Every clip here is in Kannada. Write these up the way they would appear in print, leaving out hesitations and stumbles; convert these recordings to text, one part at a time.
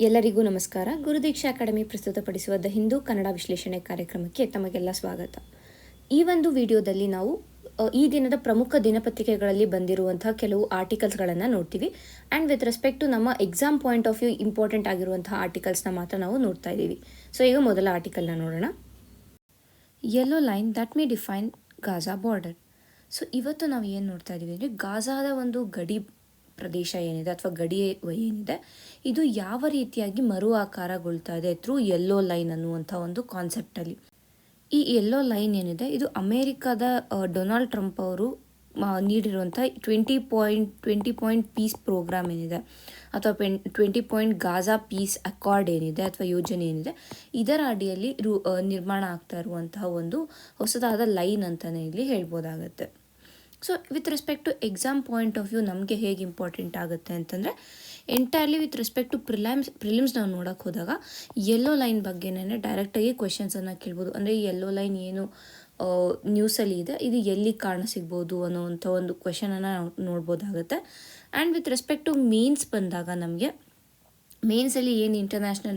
ಎಲ್ಲರಿಗೂ ನಮಸ್ಕಾರ. ಗುರುದೀಕ್ಷಾ ಅಕಾಡೆಮಿ ಪ್ರಸ್ತುತಪಡಿಸುವ ದ ಹಿಂದೂ ಕನ್ನಡ ವಿಶ್ಲೇಷಣೆ ಕಾರ್ಯಕ್ರಮಕ್ಕೆ ತಮಗೆಲ್ಲ ಸ್ವಾಗತ. ಈ ಒಂದು ವಿಡಿಯೋದಲ್ಲಿ ನಾವು ಈ ದಿನದ ಪ್ರಮುಖ ದಿನಪತ್ರಿಕೆಗಳಲ್ಲಿ ಬಂದಿರುವಂತಹ ಕೆಲವು ಆರ್ಟಿಕಲ್ಸ್ಗಳನ್ನು ನೋಡ್ತೀವಿ. ಆ್ಯಂಡ್ ವಿತ್ ರೆಸ್ಪೆಕ್ಟ್ ಟು ನಮ್ಮ exam point of view important ಆಗಿರುವಂತಹ ಆರ್ಟಿಕಲ್ಸ್ನ ಮಾತ್ರ ನಾವು ನೋಡ್ತಾ ಇದ್ದೀವಿ. ಸೊ ಈಗ ಮೊದಲ ಆರ್ಟಿಕಲ್ನ ನೋಡೋಣ. Yellow line that may define Gaza border. So ಇವತ್ತು ನಾವು ಏನು ನೋಡ್ತಾ ಇದ್ದೀವಿ ಅಂದರೆ, ಗಾಜಾದ ಒಂದು ಗಡಿ ಪ್ರದೇಶ ಏನಿದೆ ಅಥವಾ ಗಡಿ ಏನಿದೆ, ಇದು ಯಾವ ರೀತಿಯಾಗಿ ಮರು ಆಕಾರಗೊಳ್ತಾ ಇದೆ ಥ್ರೂ ಯೆಲ್ಲೋ ಲೈನ್ ಅನ್ನುವಂಥ ಒಂದು ಕಾನ್ಸೆಪ್ಟಲ್ಲಿ. ಈ ಯೆಲ್ಲೋ ಲೈನ್ ಏನಿದೆ, ಇದು ಅಮೇರಿಕಾದ ಡೊನಾಲ್ಡ್ ಟ್ರಂಪ್ ಅವರು ನೀಡಿರುವಂಥ 20 ಪಾಯಿಂಟ್ ಪೀಸ್ ಪ್ರೋಗ್ರಾಮ್ ಏನಿದೆ ಅಥವಾ 20 ಪಾಯಿಂಟ್ ಗಾಜಾ ಪೀಸ್ ಅಕಾರ್ಡ್ ಏನಿದೆ ಅಥವಾ ಯೋಜನೆ ಏನಿದೆ, ಇದರ ಅಡಿಯಲ್ಲಿ ನಿರ್ಮಾಣ ಆಗ್ತಾ ಇರುವಂತಹ ಒಂದು ಹೊಸದಾದ ಲೈನ್ ಅಂತಲೇ ಇಲ್ಲಿ ಹೇಳ್ಬೋದಾಗತ್ತೆ. So with respect to exam point of view ನಮಗೆ ಹೇಗೆ ಇಂಪಾರ್ಟೆಂಟ್ ಆಗುತ್ತೆ ಅಂತಂದರೆ, entirely with respect to prelims ನಾವು ನೋಡೋಕ್ಕೆ ಹೋದಾಗ ಯೆಲ್ಲೋ ಲೈನ್ ಬಗ್ಗೆನೇ ಡೈರೆಕ್ಟಾಗಿ ಕ್ವೆಶನ್ಸನ್ನು ಕೇಳ್ಬೋದು. ಅಂದರೆ ಈ ಯೆಲ್ಲೋ ಲೈನ್ ಏನು ನ್ಯೂಸಲ್ಲಿ ಇದೆ, ಇದು ಎಲ್ಲಿ ಕಾರಣ ಸಿಗ್ಬೋದು ಅನ್ನೋವಂಥ ಒಂದು ಕ್ವೆಶನನ್ನು ನಾವು ನೋಡ್ಬೋದಾಗುತ್ತೆ. And with respect to mains ಬಂದಾಗ ನಮಗೆ ಮೇನ್ಸಲ್ಲಿ ಏನು ಇಂಟರ್ನ್ಯಾಷನಲ್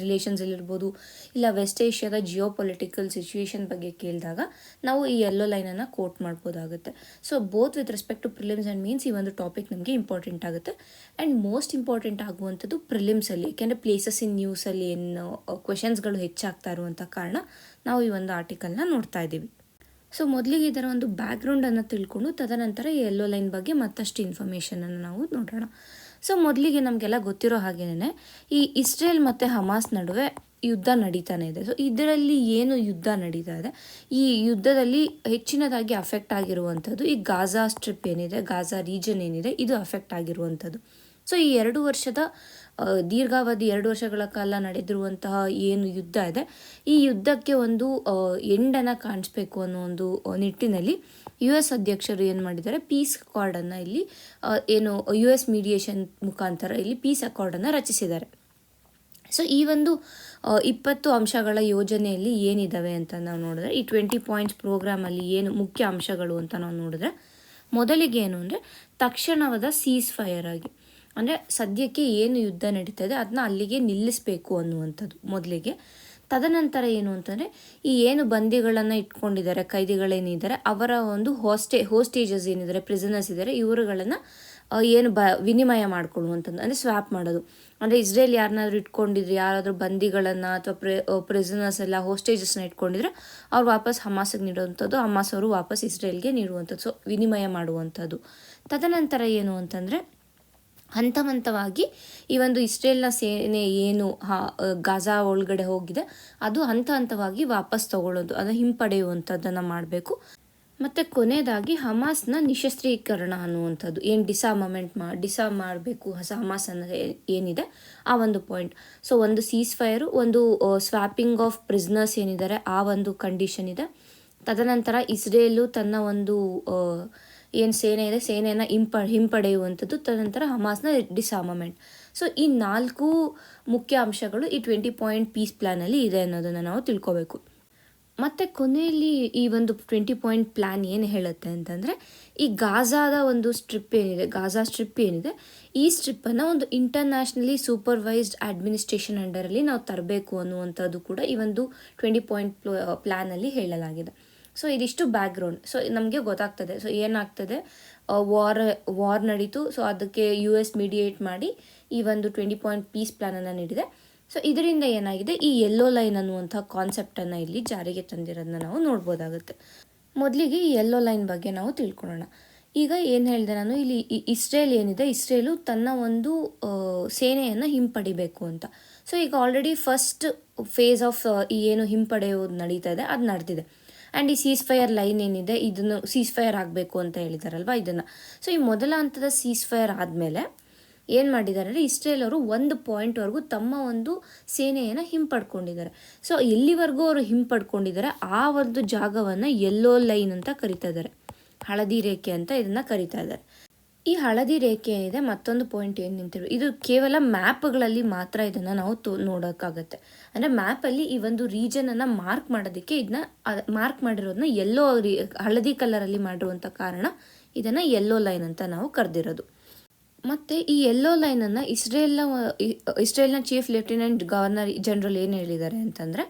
ರಿಲೇಷನ್ಸಲ್ಲಿರ್ಬೋದು, ಇಲ್ಲ ವೆಸ್ಟ್ ಏಷ್ಯಾದ ಜಿಯೋ ಪೊಲಿಟಿಕಲ್ ಸಿಚುವೇಶನ್ ಬಗ್ಗೆ ಕೇಳಿದಾಗ ನಾವು ಈ ಯೆಲ್ಲೋ ಲೈನನ್ನು ಕೋಟ್ ಮಾಡ್ಬೋದಾಗುತ್ತೆ. So both with respect to prelims and mains ಈ ಒಂದು ಟಾಪಿಕ್ ನಮಗೆ ಇಂಪಾರ್ಟೆಂಟ್ ಆಗುತ್ತೆ. ಆ್ಯಂಡ್ ಮೋಸ್ಟ್ ಇಂಪಾರ್ಟೆಂಟ್ ಆಗುವಂಥದ್ದು ಪ್ರಿಲಿಮ್ಸಲ್ಲಿ, ಯಾಕೆಂದರೆ ಪ್ಲೇಸಸ್ ಇನ್ ನ್ಯೂಸಲ್ಲಿ ಏನು ಕ್ವೆಶನ್ಸ್ಗಳು ಹೆಚ್ಚಾಗ್ತಾ ಇರುವಂಥ ಕಾರಣ ನಾವು ಈ ಒಂದು ಆರ್ಟಿಕಲ್ನ ನೋಡ್ತಾ ಇದ್ದೀವಿ. ಸೊ ಮೊದಲಿಗೆ ಇದರ ಒಂದು ಬ್ಯಾಕ್ಗ್ರೌಂಡನ್ನು ತಿಳ್ಕೊಂಡು ತದನಂತರ ಯೆಲ್ಲೋ ಲೈನ್ ಬಗ್ಗೆ ಮತ್ತಷ್ಟು ಇನ್ಫಾರ್ಮೇಷನನ್ನು ನಾವು ನೋಡೋಣ. ಸೊ ಮೊದಲಿಗೆ ನಮಗೆಲ್ಲ ಗೊತ್ತಿರೋ ಹಾಗೇನೆ ಈ ಇಸ್ರೇಲ್ ಮತ್ತು ಹಮಾಸ್ ನಡುವೆ ಯುದ್ಧ ನಡೀತಾನೆ ಇದೆ. ಸೊ ಇದರಲ್ಲಿ ಏನು ಯುದ್ಧ ನಡೀತಾ ಇದೆ, ಈ ಯುದ್ಧದಲ್ಲಿ ಹೆಚ್ಚಿನದಾಗಿ ಅಫೆಕ್ಟ್ ಆಗಿರುವಂಥದ್ದು ಈ ಗಾಜಾ ಸ್ಟ್ರಿಪ್ ಏನಿದೆ, ಗಾಜಾ ರೀಜನ್ ಏನಿದೆ, ಇದು ಅಫೆಕ್ಟ್ ಆಗಿರುವಂಥದ್ದು. ಸೊ ಈ 2 ವರ್ಷದ ದೀರ್ಘಾವಧಿ 2 ವರ್ಷಗಳ ಕಾಲ ನಡೆದಿರುವಂತಹ ಏನು ಯುದ್ಧ ಇದೆ, ಈ ಯುದ್ಧಕ್ಕೆ ಒಂದು ಎಂಡನ್ನು ಕಾಣಿಸ್ಬೇಕು ಅನ್ನೋ ಒಂದು ನಿಟ್ಟಿನಲ್ಲಿ US ಅಧ್ಯಕ್ಷರು ಏನು ಮಾಡಿದ್ದಾರೆ, ಪೀಸ್ ಅಕಾರ್ಡನ್ನು ಇಲ್ಲಿ ಏನು US ಮೀಡಿಯೇಷನ್ ಮುಖಾಂತರ ಇಲ್ಲಿ ಪೀಸ್ ಅಕಾರ್ಡನ್ನು ರಚಿಸಿದ್ದಾರೆ. ಸೊ ಈ ಒಂದು 20 ಅಂಶಗಳ ಯೋಜನೆಯಲ್ಲಿ ಏನಿದ್ದಾವೆ ಅಂತ ನಾವು ನೋಡಿದ್ರೆ, ಈ 20 ಪಾಯಿಂಟ್ಸ್ ಪ್ರೋಗ್ರಾಮಲ್ಲಿ ಏನು ಮುಖ್ಯ ಅಂಶಗಳು ಅಂತ ನಾವು ನೋಡಿದ್ರೆ, ಮೊದಲಿಗೆ ಏನು ಅಂದರೆ ತಕ್ಷಣವಾದ ಸೀಸ್ ಫೈರ್ ಆಗಿ, ಅಂದರೆ ಸದ್ಯಕ್ಕೆ ಏನು ಯುದ್ಧ ನಡೀತಾ ಇದೆ ಅದನ್ನ ಅಲ್ಲಿಗೆ ನಿಲ್ಲಿಸಬೇಕು ಅನ್ನುವಂಥದ್ದು ಮೊದಲಿಗೆ. ತದನಂತರ ಏನು ಅಂತಂದರೆ, ಈ ಏನು ಬಂದಿಗಳನ್ನು ಇಟ್ಕೊಂಡಿದ್ದಾರೆ, ಕೈದಿಗಳೇನಿದ್ದಾರೆ, ಅವರ ಒಂದು ಹೋಸ್ಟೇಜಸ್ ಏನಿದ್ದಾರೆ, ಪ್ರಿಸನರ್ಸ್ ಇದ್ದಾರೆ, ಇವರುಗಳನ್ನು ಏನು ವಿನಿಮಯ ಮಾಡ್ಕೊಳ್ಳುವಂಥದ್ದು, ಅಂದರೆ ಸ್ವ್ಯಾಪ್ ಮಾಡೋದು. ಅಂದರೆ ಇಸ್ರೇಲ್ ಯಾರನ್ನಾದ್ರೂ ಇಟ್ಕೊಂಡಿದ್ರೆ, ಯಾರಾದರೂ ಬಂದಿಗಳನ್ನು ಅಥವಾ ಪ್ರಿಸನರ್ಸ್ ಎಲ್ಲ ಹೋಸ್ಟೇಜಸ್ನ ಇಟ್ಕೊಂಡಿದ್ರೆ ಅವ್ರು ವಾಪಸ್ ಹಮಾಸಿಗೆ ನೀಡುವಂಥದ್ದು, ಹಮಾಸ್ ಅವರು ವಾಪಸ್ ಇಸ್ರೇಲ್ಗೆ ನೀಡುವಂಥದ್ದು. ಸೊ ವಿನಿಮಯ ಮಾಡುವಂಥದ್ದು. ತದನಂತರ ಏನು ಅಂತಂದರೆ, ಹಂತ ಹಂತವಾಗಿ ಈ ಒಂದು ಇಸ್ರೇಲ್ನ ಸೇನೆ ಏನು ಗಾಜಾ ಒಳಗಡೆ ಹೋಗಿದೆ ಅದು ಹಂತ ಹಂತವಾಗಿ ವಾಪಸ್ ತಗೊಳ್ಳೋದು, ಅದನ್ನು ಹಿಂಪಡೆಯುವಂಥದ್ದನ್ನು ಮಾಡಬೇಕು. ಮತ್ತು ಕೊನೆಯದಾಗಿ ಹಮಾಸ್ನ ನಿಶಸ್ತ್ರೀಕರಣ ಅನ್ನುವಂಥದ್ದು, ಏನು ಡಿಸಾಮ್ ಮಾಡಬೇಕು ಹಮಾಸ್ ಅನ್ನೋದು ಏನಿದೆ ಆ ಒಂದು ಪಾಯಿಂಟ್. ಸೊ ಒಂದು ಸೀಸ್ ಫೈರು, ಒಂದು ಸ್ವ್ಯಾಪಿಂಗ್ ಆಫ್ ಪ್ರಿಸ್ನರ್ಸ್ ಏನಿದ್ದಾರೆ ಆ ಒಂದು ಕಂಡೀಷನ್ ಇದೆ. ತದನಂತರ ಇಸ್ರೇಲು ತನ್ನ ಒಂದು ಏನು ಸೇನೆ ಇದೆ ಸೇನೆಯನ್ನು ಹಿಂಪಡೆಯುವಂಥದ್ದು, ತದನಂತರ ಹಮಾಸ್ನ ಡಿಸಾರ್ಮಮೆಂಟ್. ಸೊ ಈ 4 ಮುಖ್ಯ ಅಂಶಗಳು ಈ 20 ಪಾಯಿಂಟ್ ಪೀಸ್ ಪ್ಲ್ಯಾನಲ್ಲಿ ಇದೆ ಅನ್ನೋದನ್ನು ನಾವು ತಿಳ್ಕೊಬೇಕು. ಮತ್ತು ಕೊನೆಯಲ್ಲಿ ಈ ಒಂದು 20 ಪಾಯಿಂಟ್ ಪ್ಲ್ಯಾನ್ ಏನು ಹೇಳುತ್ತೆ ಅಂತಂದರೆ, ಈ ಗಾಜಾದ ಒಂದು ಗಾಜಾ ಸ್ಟ್ರಿಪ್ ಏನಿದೆ, ಈ ಸ್ಟ್ರಿಪ್ಪನ್ನು ಒಂದು ಇಂಟರ್ನ್ಯಾಷನಲಿ ಸೂಪರ್ವೈಸ್ಡ್ ಅಡ್ಮಿನಿಸ್ಟ್ರೇಷನ್ ಅಂಡರಲ್ಲಿ ನಾವು ತರಬೇಕು ಅನ್ನುವಂಥದ್ದು ಕೂಡ ಈ ಒಂದು 20 ಪಾಯಿಂಟ್ ಪ್ಲ್ಯಾನಲ್ಲಿ ಹೇಳಲಾಗಿದೆ. ಸೊ ಇದಿಷ್ಟು ಬ್ಯಾಕ್ಗ್ರೌಂಡ್. ಸೊ ನಮಗೆ ಗೊತ್ತಾಗ್ತದೆ ಸೊ ಏನಾಗ್ತದೆ, ವಾರ್ ನಡೀತು. ಸೊ ಅದಕ್ಕೆ US ಮೀಡಿಯೇಟ್ ಮಾಡಿ ಈ ಒಂದು 20 ಪಾಯಿಂಟ್ ಪೀಸ್ ಪ್ಲ್ಯಾನನ್ನು ನೀಡಿದೆ. ಸೊ ಇದರಿಂದ ಏನಾಗಿದೆ, ಈ ಯೆಲ್ಲೋ ಲೈನ್ ಅನ್ನುವಂಥ ಕಾನ್ಸೆಪ್ಟನ್ನು ಇಲ್ಲಿ ಜಾರಿಗೆ ತಂದಿರೋದನ್ನ ನಾವು ನೋಡ್ಬೋದಾಗುತ್ತೆ. ಮೊದಲಿಗೆ ಈ ಯೆಲ್ಲೋ ಲೈನ್ ಬಗ್ಗೆ ನಾವು ತಿಳ್ಕೊಳ್ಳೋಣ. ಈಗ ಏನು ಹೇಳಿದೆ ನಾನು, ಇಲ್ಲಿ ಇಸ್ರೇಲ್ ಏನಿದೆ, ಇಸ್ರೇಲು ತನ್ನ ಒಂದು ಸೇನೆಯನ್ನು ಹಿಂಪಡಿಬೇಕು ಅಂತ. ಸೊ ಈಗ ಆಲ್ರೆಡಿ ಫಸ್ಟ್ ಫೇಸ್ ಆಫ್ ಈ ಏನು ಹಿಂಪಡೆಯೋದು ನಡೀತಾ ಇದೆ ಅದು ನಡೆದಿದೆ. ಆ್ಯಂಡ್ ಈ ಸೀಸ್ ಫೈರ್ ಲೈನ್ ಏನಿದೆ, ಇದನ್ನು ಸೀಸ್ ಫೈರ್ ಆಗಬೇಕು ಅಂತ ಹೇಳಿದಾರಲ್ವ ಇದನ್ನು. ಸೊ ಈ ಮೊದಲ ಹಂತದ ಸೀಸ್ ಫೈರ್ ಆದಮೇಲೆ ಏನು ಮಾಡಿದ್ದಾರೆ ಅಂದರೆ, ಇಸ್ರೇಲ್ ಅವರು 1 ಪಾಯಿಂಟ್ವರೆಗೂ ತಮ್ಮ ಒಂದು ಸೇನೆಯನ್ನು ಹಿಂಪಡ್ಕೊಂಡಿದ್ದಾರೆ. ಸೊ ಎಲ್ಲಿವರೆಗೂ ಅವರು ಹಿಂಪಡ್ಕೊಂಡಿದ್ದಾರೆ ಆ ಒಂದು ಜಾಗವನ್ನು ಯೆಲ್ಲೋ ಲೈನ್ ಅಂತ ಕರಿತಾ ಇದ್ದಾರೆ, ಹಳದಿ ರೇಖೆ ಅಂತ ಇದನ್ನು ಕರಿತಾ ಇದ್ದಾರೆ. ಈ ಹಳದಿ ರೇಖೆ ಏನಿದೆ, ಮತ್ತೊಂದು ಪಾಯಿಂಟ್ ಏನು ನಿಂತಿರೋ, ಇದು ಕೇವಲ ಮ್ಯಾಪ್ಗಳಲ್ಲಿ ಮಾತ್ರ ಇದನ್ನು ನಾವು ನೋಡೋಕ್ಕಾಗತ್ತೆ. ಅಂದರೆ ಮ್ಯಾಪಲ್ಲಿ ಈ ಒಂದು ರೀಜನನ್ನು ಮಾರ್ಕ್ ಮಾಡೋದಕ್ಕೆ ಇದನ್ನ ಮಾರ್ಕ್ ಮಾಡಿರೋದನ್ನ ಹಳದಿ ಕಲರಲ್ಲಿ ಮಾಡಿರುವಂಥ ಕಾರಣ ಇದನ್ನು ಯೆಲ್ಲೋ ಲೈನ್ ಅಂತ ನಾವು ಕರೆದಿರೋದು. ಮತ್ತು ಈ ಯೆಲ್ಲೋ ಲೈನನ್ನು ಇಸ್ರೇಲ್ನ ಚೀಫ್ ಲೆಫ್ಟಿನೆಂಟ್ ಗವರ್ನರ್ ಜನರಲ್ ಏನು ಹೇಳಿದ್ದಾರೆ ಅಂತಂದರೆ,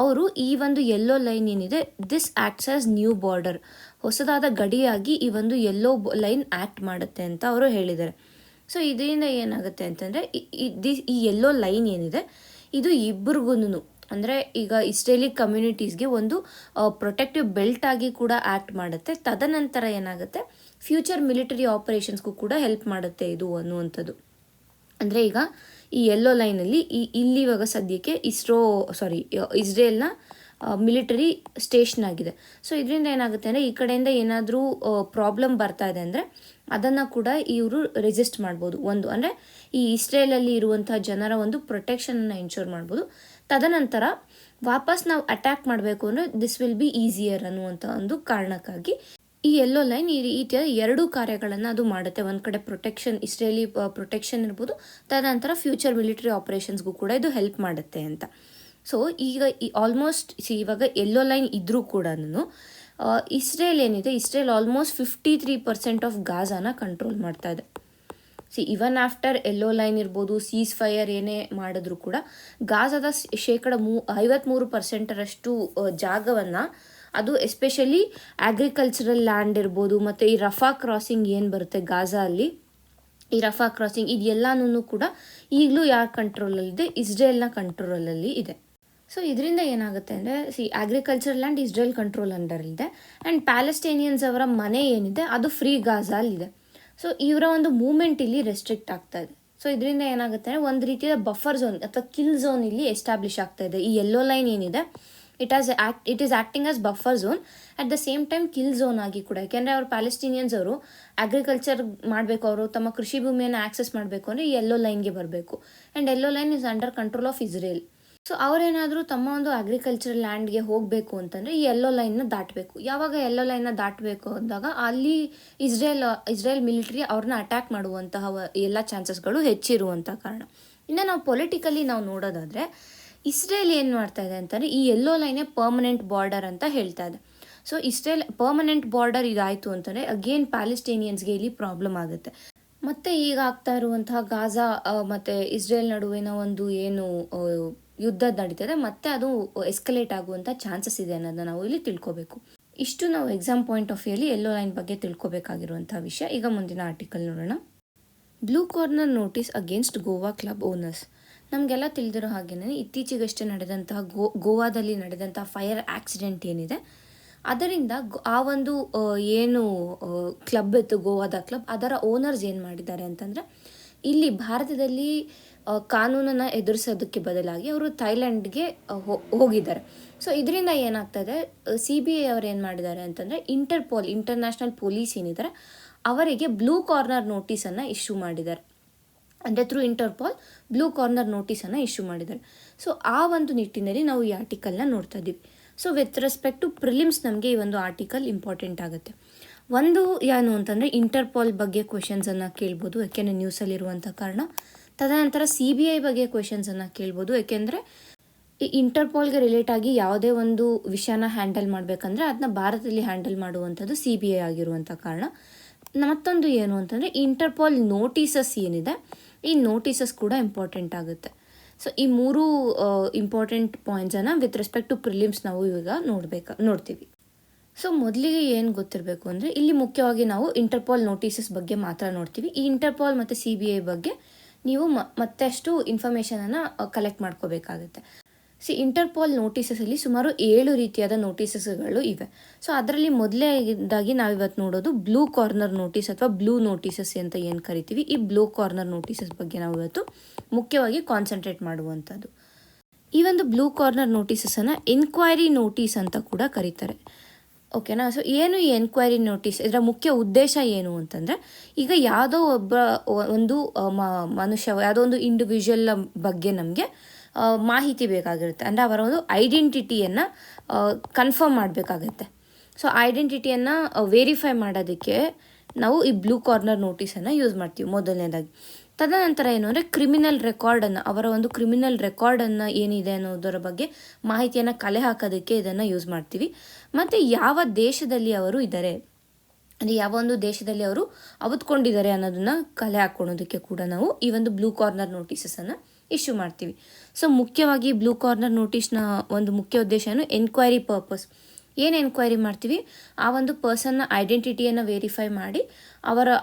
ಅವರು ಈ ಒಂದು ಯೆಲ್ಲೋ ಲೈನ್ ಏನಿದೆ, this acts as new border, ಹೊಸದಾದ ಗಡಿಯಾಗಿ ಈ ಒಂದು ಯೆಲ್ಲೋ ಲೈನ್ ಆ್ಯಕ್ಟ್ ಮಾಡುತ್ತೆ ಅಂತ ಅವರು ಹೇಳಿದ್ದಾರೆ. ಸೊ ಇದರಿಂದ ಏನಾಗುತ್ತೆ ಅಂತಂದರೆ, ಈ ಯೆಲ್ಲೋ ಲೈನ್ ಏನಿದೆ ಇದು ಇಬ್ಬರಿಗೂ, ಅಂದರೆ ಈಗ ಇಸ್ರೇಲಿ ಕಮ್ಯುನಿಟೀಸ್ಗೆ ಒಂದು ಪ್ರೊಟೆಕ್ಟಿವ್ ಬೆಲ್ಟ್ ಆಗಿ ಕೂಡ ಆ್ಯಕ್ಟ್ ಮಾಡುತ್ತೆ. ತದನಂತರ ಏನಾಗುತ್ತೆ, ಫ್ಯೂಚರ್ ಮಿಲಿಟರಿ ಆಪರೇಷನ್ಸ್ಗೂ ಕೂಡ ಹೆಲ್ಪ್ ಮಾಡುತ್ತೆ ಇದು ಅನ್ನುವಂಥದ್ದು. ಅಂದರೆ ಈಗ ಈ ಯೆಲ್ಲೋ ಲೈನಲ್ಲಿ ಇಲ್ಲಿ ಇವಾಗ ಸದ್ಯಕ್ಕೆ ಇಸ್ರೇಲ್ನ ಮಿಲಿಟರಿ ಸ್ಟೇಷನ್ ಆಗಿದೆ. ಸೊ ಇದರಿಂದ ಏನಾಗುತ್ತೆ ಅಂದರೆ, ಈ ಕಡೆಯಿಂದ ಏನಾದರೂ ಪ್ರಾಬ್ಲಮ್ ಬರ್ತಾ ಇದೆ ಅಂದರೆ ಅದನ್ನು ಕೂಡ ಇವರು ರೆಸಿಸ್ಟ್ ಮಾಡ್ಬೋದು. ಒಂದು ಅಂದರೆ ಈ ಇಸ್ರೇಲಲ್ಲಿ ಇರುವಂಥ ಜನರ ಒಂದು ಪ್ರೊಟೆಕ್ಷನನ್ನು ಎನ್ಶೋರ್ ಮಾಡ್ಬೋದು. ತದನಂತರ ವಾಪಸ್ ನಾವು ಅಟ್ಯಾಕ್ ಮಾಡಬೇಕು ಅಂದರೆ ದಿಸ್ ವಿಲ್ ಬಿ ಈಸಿಯರ್ ಅನ್ನುವಂಥ ಒಂದು ಕಾರಣಕ್ಕಾಗಿ ಈ ಯೆಲ್ಲೋ ಲೈನ್ ಈ ರೀತಿಯ ಎರಡೂ ಕಾರ್ಯಗಳನ್ನು ಅದು ಮಾಡುತ್ತೆ. ಒಂದು ಕಡೆ ಪ್ರೊಟೆಕ್ಷನ್, ಇಸ್ರೇಲಿ ಪ್ರೊಟೆಕ್ಷನ್ ಇರ್ಬೋದು, ತದನಂತರ ಫ್ಯೂಚರ್ ಮಿಲಿಟರಿ ಆಪರೇಷನ್ಸ್ಗೂ ಕೂಡ ಇದು ಹೆಲ್ಪ್ ಮಾಡುತ್ತೆ ಅಂತ. ಸೊ ಈಗ ಆಲ್ಮೋಸ್ಟ್ ಇವಾಗ ಯೆಲ್ಲೋ ಲೈನ್ ಇದ್ದರೂ ಕೂಡ ಇಸ್ರೇಲ್ ಆಲ್ಮೋಸ್ಟ್ 53% ಆಫ್ ಗಾಜಾನ ಕಂಟ್ರೋಲ್ ಮಾಡ್ತಾ ಇದೆ. ಇವನ್ ಆಫ್ಟರ್ ಯೆಲ್ಲೋ ಲೈನ್ ಇರ್ಬೋದು, ಸೀಸ್ ಫೈರ್ ಏನೇ ಮಾಡಿದ್ರು ಕೂಡ ಗಾಜಾದ 53% ಜಾಗವನ್ನು ಅದು ಎಸ್ಪೆಷಲಿ ಅಗ್ರಿಕಲ್ಚರಲ್ ಲ್ಯಾಂಡ್ ಇರ್ಬೋದು, ಮತ್ತು ಈ ರಫಾ ಕ್ರಾಸಿಂಗ್ ಏನು ಬರುತ್ತೆ ಗಾಜಾ ಅಲ್ಲಿ, ಈ ರಫಾ ಕ್ರಾಸಿಂಗ್ ಇದೆಲ್ಲನೂ ಕೂಡ ಈಗಲೂ ಯಾರ ಕಂಟ್ರೋಲಲ್ಲಿದೆ, ಇಸ್ರೇಲ್ನ ಕಂಟ್ರೋಲಲ್ಲಿ ಇದೆ. ಸೊ ಇದರಿಂದ ಏನಾಗುತ್ತೆ ಅಂದರೆ, ಅಗ್ರಿಕಲ್ಚರ್ ಲ್ಯಾಂಡ್ ಇಸ್ರೇಲ್ ಕಂಟ್ರೋಲ್ ಅಂಡರಲ್ಲಿದೆ, ಆ್ಯಂಡ್ ಪ್ಯಾಲೆಸ್ಟೇನಿಯನ್ಸ್ ಅವರ ಮನೆ ಏನಿದೆ ಅದು ಫ್ರೀ ಗಾಜಾಲಿದೆ. ಸೊ ಇವರ ಒಂದು ಮೂವ್ಮೆಂಟ್ ಇಲ್ಲಿ ರೆಸ್ಟ್ರಿಕ್ಟ್ ಆಗ್ತಾ ಇದೆ. ಸೊ ಇದರಿಂದ ಏನಾಗುತ್ತೆ ಅಂದರೆ, ಒಂದು ರೀತಿಯ ಬಫರ್ ಝೋನ್ ಅಥವಾ ಕಿಲ್ ಝೋನ್ ಇಲ್ಲಿ ಎಸ್ಟಾಬ್ಲಿಷ್ ಆಗ್ತಾ ಇದೆ. ಈ ಯೆಲ್ಲೋ ಲೈನ್ ಏನಿದೆ it is acting as buffer zone, at the same time kill zone ಆಗಿ ಕೂಡ. ಯಾಕೆಂದರೆ ಅವರು ಪ್ಯಾಲೆಸ್ಟೀನಿಯನ್ಸ್ ಅವರು ಅಗ್ರಿಕಲ್ಚರ್ ಮಾಡಬೇಕು, ಅವರು ತಮ್ಮ ಕೃಷಿ ಭೂಮಿಯನ್ನು ಆಕ್ಸೆಸ್ ಮಾಡಬೇಕು ಅಂದರೆ ಈ ಯೆಲ್ಲೋ ಲೈನ್ಗೆ ಬರಬೇಕು. And yellow line is under control of Israel. So ಅವರೇನಾದರೂ ತಮ್ಮ ಒಂದು ಅಗ್ರಿಕಲ್ಚರ್ ಲ್ಯಾಂಡ್ಗೆ ಹೋಗಬೇಕು ಅಂತಂದರೆ ಈ ಯೆಲ್ಲೋ ಲೈನ್ನ ದಾಟಬೇಕು. ಯಾವಾಗ ಯೆಲ್ಲೋ ಲೈನ್ನ ದಾಟಬೇಕು ಅಂದಾಗ ಅಲ್ಲಿ ಇಸ್ರೇಲ್ ಮಿಲಿಟರಿ ಅವ್ರನ್ನ ಅಟ್ಯಾಕ್ ಮಾಡುವಂತಹ ಎಲ್ಲ ಚಾನ್ಸಸ್ಗಳು ಹೆಚ್ಚಿರುವಂಥ ಕಾರಣ. ಇನ್ನು ನಾವು ಪೊಲಿಟಿಕಲಿ ನಾವು ನೋಡೋದಾದರೆ, ಇಸ್ರೇಲ್ ಏನು ಮಾಡ್ತಾ ಇದೆ ಅಂತಂದರೆ, ಈ ಯೆಲ್ಲೋ ಲೈನೇ ಪರ್ಮನೆಂಟ್ ಬಾರ್ಡರ್ ಅಂತ ಹೇಳ್ತಾ ಇದೆ. ಸೊ ಇಸ್ರೇಲ್ ಪರ್ಮನೆಂಟ್ ಬಾರ್ಡರ್ ಇದಾಯಿತು ಅಂತಂದರೆ ಅಗೇನ್ ಪ್ಯಾಲೆಸ್ಟೇನಿಯನ್ಸ್ಗೆ ಇಲ್ಲಿ ಪ್ರಾಬ್ಲಮ್ ಆಗುತ್ತೆ. ಮತ್ತು ಈಗ ಆಗ್ತಾ ಇರುವಂತಹ ಗಾಜಾ ಮತ್ತು ಇಸ್ರೇಲ್ ನಡುವಿನ ಒಂದು ಏನು ಯುದ್ಧ ನಡೀತದೆ, ಮತ್ತೆ ಅದು ಎಸ್ಕಲೇಟ್ ಆಗುವಂಥ ಚಾನ್ಸಸ್ ಇದೆ ಅನ್ನೋದನ್ನ ನಾವು ಇಲ್ಲಿ ತಿಳ್ಕೊಬೇಕು. ಇಷ್ಟು ನಾವು ಎಕ್ಸಾಮ್ ಪಾಯಿಂಟ್ ಆಫ್ ವ್ಯೂಲಿ ಯೆಲ್ಲೋ ಲೈನ್ ಬಗ್ಗೆ ತಿಳ್ಕೊಬೇಕಾಗಿರುವಂಥ ವಿಷಯ. ಈಗ ಮುಂದಿನ ಆರ್ಟಿಕಲ್ ನೋಡೋಣ. Blue corner notice against Goa club owners. ನಮಗೆಲ್ಲ ತಿಳಿದಿರೋ ಹಾಗೆಯೇ ಇತ್ತೀಚೆಗಷ್ಟೇ ನಡೆದಂತಹ ಗೋವಾದಲ್ಲಿ ನಡೆದಂತಹ ಫೈರ್ ಆಕ್ಸಿಡೆಂಟ್ ಏನಿದೆ, ಅದರಿಂದ ಆ ಒಂದು ಏನು ಕ್ಲಬ್ ಇತ್ತು, ಗೋವಾದ ಕ್ಲಬ್, ಅದರ ಓನರ್ಸ್ ಏನು ಮಾಡಿದ್ದಾರೆ ಅಂತಂದರೆ, ಇಲ್ಲಿ ಭಾರತದಲ್ಲಿ ಕಾನೂನನ್ನು ಎದುರಿಸೋದಕ್ಕೆ ಬದಲಾಗಿ ಅವರು ಥೈಲ್ಯಾಂಡ್ಗೆ ಹೋಗಿದ್ದಾರೆ. ಸೊ ಇದರಿಂದ ಏನಾಗ್ತದೆ, CBI ಅವರು ಏನು ಮಾಡಿದ್ದಾರೆ ಅಂತಂದರೆ, ಇಂಟರ್ನ್ಯಾಷನಲ್ ಪೊಲೀಸ್ ಏನಿದ್ದಾರೆ ಅವರಿಗೆ ಬ್ಲೂ ಕಾರ್ನರ್ ನೋಟಿಸನ್ನು ಇಶ್ಯೂ ಮಾಡಿದ್ದಾರೆ. ಅಂದರೆ ಥ್ರೂ ಇಂಟರ್ಪೋಲ್ ಬ್ಲೂ ಕಾರ್ನರ್ ನೋಟಿಸನ್ನು ಇಶ್ಯೂ ಮಾಡಿದ್ದಾರೆ. ಸೊ ಆ ಒಂದು ನಿಟ್ಟಿನಲ್ಲಿ ನಾವು ಈ ಆರ್ಟಿಕಲ್ನ ನೋಡ್ತಾ ಇದ್ದೀವಿ. So with respect to prelims ನಮಗೆ ಈ ಒಂದು ಆರ್ಟಿಕಲ್ ಇಂಪಾರ್ಟೆಂಟ್ ಆಗುತ್ತೆ. ಒಂದು ಏನು ಅಂತಂದರೆ, ಇಂಟರ್ಪೋಲ್ ಬಗ್ಗೆ ಕ್ವೆಶನ್ಸನ್ನು ಕೇಳ್ಬೋದು, ಯಾಕೆಂದರೆ ನ್ಯೂಸಲ್ಲಿರುವಂಥ ಕಾರಣ. ತದನಂತರ CBI ಬಗ್ಗೆ ಕ್ವೆಶನ್ಸನ್ನು ಕೇಳ್ಬೋದು, ಏಕೆಂದರೆ ಈ ಇಂಟರ್ಪೋಲ್ಗೆ ರಿಲೇಟ್ ಆಗಿ ಯಾವುದೇ ಒಂದು ವಿಷಯನ ಹ್ಯಾಂಡಲ್ ಮಾಡಬೇಕಂದ್ರೆ ಅದನ್ನ ಭಾರತದಲ್ಲಿ ಹ್ಯಾಂಡಲ್ ಮಾಡುವಂಥದ್ದು CBI ಆಗಿರುವಂಥ ಕಾರಣ. ಮತ್ತೊಂದು ಏನು ಅಂತಂದರೆ, ಇಂಟರ್ಪೋಲ್ ನೋಟಿಸಸ್ ಏನಿದೆ, ಈ ನೋಟಿಸಸ್ ಕೂಡ ಇಂಪಾರ್ಟೆಂಟ್ ಆಗುತ್ತೆ. ಸೊ ಈ ಮೂರು ಇಂಪಾರ್ಟೆಂಟ್ ಪಾಯಿಂಟ್ಸನ್ನು ವಿತ್ ರೆಸ್ಪೆಕ್ಟ್ ಟು ಪ್ರಿಲಿಮ್ಸ್ ನಾವು ಇವಾಗ ನೋಡ್ತೀವಿ. ಸೊ ಮೊದಲಿಗೆ ಏನು ಗೊತ್ತಿರಬೇಕು ಅಂದರೆ, ಇಲ್ಲಿ ಮುಖ್ಯವಾಗಿ ನಾವು ಇಂಟರ್ಪೋಲ್ ನೋಟಿಸಸ್ ಬಗ್ಗೆ ಮಾತ್ರ ನೋಡ್ತೀವಿ. ಈ ಇಂಟರ್ಪೋಲ್ ಮತ್ತು CBI ಬಗ್ಗೆ ನೀವು ಮತ್ತಷ್ಟು ಇನ್ಫಾರ್ಮೇಷನನ್ನು ಕಲೆಕ್ಟ್ ಮಾಡ್ಕೋಬೇಕಾಗುತ್ತೆ. ಇಂಟರ್ಪೋಲ್ ನೋಟಿಸಸಲ್ಲಿ ಸುಮಾರು 7 ರೀತಿಯಾದ ನೋಟಿಸಸ್ಗಳು ಇವೆ. ಸೊ ಅದರಲ್ಲಿ ಮೊದಲನೇದಾಗಿ ನಾವಿವತ್ತು ನೋಡೋದು ಬ್ಲೂ ಕಾರ್ನರ್ ನೋಟಿಸ್ ಅಥವಾ ಬ್ಲೂ ನೋಟಿಸಸ್ ಅಂತ ಏನು ಕರಿತೀವಿ. ಈ ಬ್ಲೂ ಕಾರ್ನರ್ ನೋಟಿಸಸ್ ಬಗ್ಗೆ ನಾವು ಇವತ್ತು ಮುಖ್ಯವಾಗಿ ಕಾನ್ಸಂಟ್ರೇಟ್ ಮಾಡುವಂಥದ್ದು. ಈ ಒಂದು ಬ್ಲೂ ಕಾರ್ನರ್ ನೋಟಿಸಸನ್ನು ಎನ್ಕ್ವೈರಿ ನೋಟಿಸ್ ಅಂತ ಕೂಡ ಕರೀತಾರೆ. ಓಕೆನಾ. ಸೊ ಏನು ಈ ಎನ್ಕ್ವೈರಿ ನೋಟಿಸ್, ಇದರ ಮುಖ್ಯ ಉದ್ದೇಶ ಏನು ಅಂತಂದರೆ, ಈಗ ಯಾವುದೋ ಒಂದು ಮನುಷ್ಯ, ಯಾವುದೋ ಒಂದು ಇಂಡಿವಿಜುವಲ್ ಬಗ್ಗೆ ನಮಗೆ ಮಾಹಿತಿ ಬೇಕಾಗಿರುತ್ತೆ. ಅಂದರೆ ಅವರ ಒಂದು ಐಡೆಂಟಿಟಿಯನ್ನು ಕನ್ಫರ್ಮ್ ಮಾಡಬೇಕಾಗತ್ತೆ. ಸೊ ಐಡೆಂಟಿಟಿಯನ್ನು ವೆರಿಫೈ ಮಾಡೋದಕ್ಕೆ ನಾವು ಈ ಬ್ಲೂ ಕಾರ್ನರ್ ನೋಟಿಸನ್ನು ಯೂಸ್ ಮಾಡ್ತೀವಿ ಮೊದಲನೇದಾಗಿ. ತದನಂತರ ಏನು ಅಂದರೆ, ಕ್ರಿಮಿನಲ್ ರೆಕಾರ್ಡನ್ನು, ಅವರ ಒಂದು ಕ್ರಿಮಿನಲ್ ರೆಕಾರ್ಡನ್ನು ಏನಿದೆ ಅನ್ನೋದರ ಬಗ್ಗೆ ಮಾಹಿತಿಯನ್ನು ಕಲೆ ಹಾಕೋದಕ್ಕೆ ಇದನ್ನು ಯೂಸ್ ಮಾಡ್ತೀವಿ. ಮತ್ತು ಯಾವ ದೇಶದಲ್ಲಿ ಅವರು ಇದ್ದಾರೆ, ಅಂದರೆ ಯಾವ ಒಂದು ದೇಶದಲ್ಲಿ ಅವರು ಅವತ್ಕೊಂಡಿದ್ದಾರೆ ಅನ್ನೋದನ್ನು ಕಲೆ ಹಾಕ್ಕೊಳೋದಕ್ಕೆ ಕೂಡ ನಾವು ಈ ಒಂದು ಬ್ಲೂ ಕಾರ್ನರ್ ನೋಟಿಸಸನ್ನು ಇಶ್ಯೂ ಮಾಡ್ತೀವಿ. ಸೊ ಮುಖ್ಯವಾಗಿ ಬ್ಲೂ ಕಾರ್ನರ್ ನೋಟಿಸ್ನ ಒಂದು ಮುಖ್ಯ ಉದ್ದೇಶ ಏನು, ಎನ್ಕ್ವೈರಿ ಪರ್ಪಸ್. ಏನು ಎನ್ಕ್ವೈರಿ ಮಾಡ್ತೀವಿ, ಆ ಒಂದು ಪರ್ಸನ್ನ ಐಡೆಂಟಿಟಿಯನ್ನು ವೆರಿಫೈ ಮಾಡಿ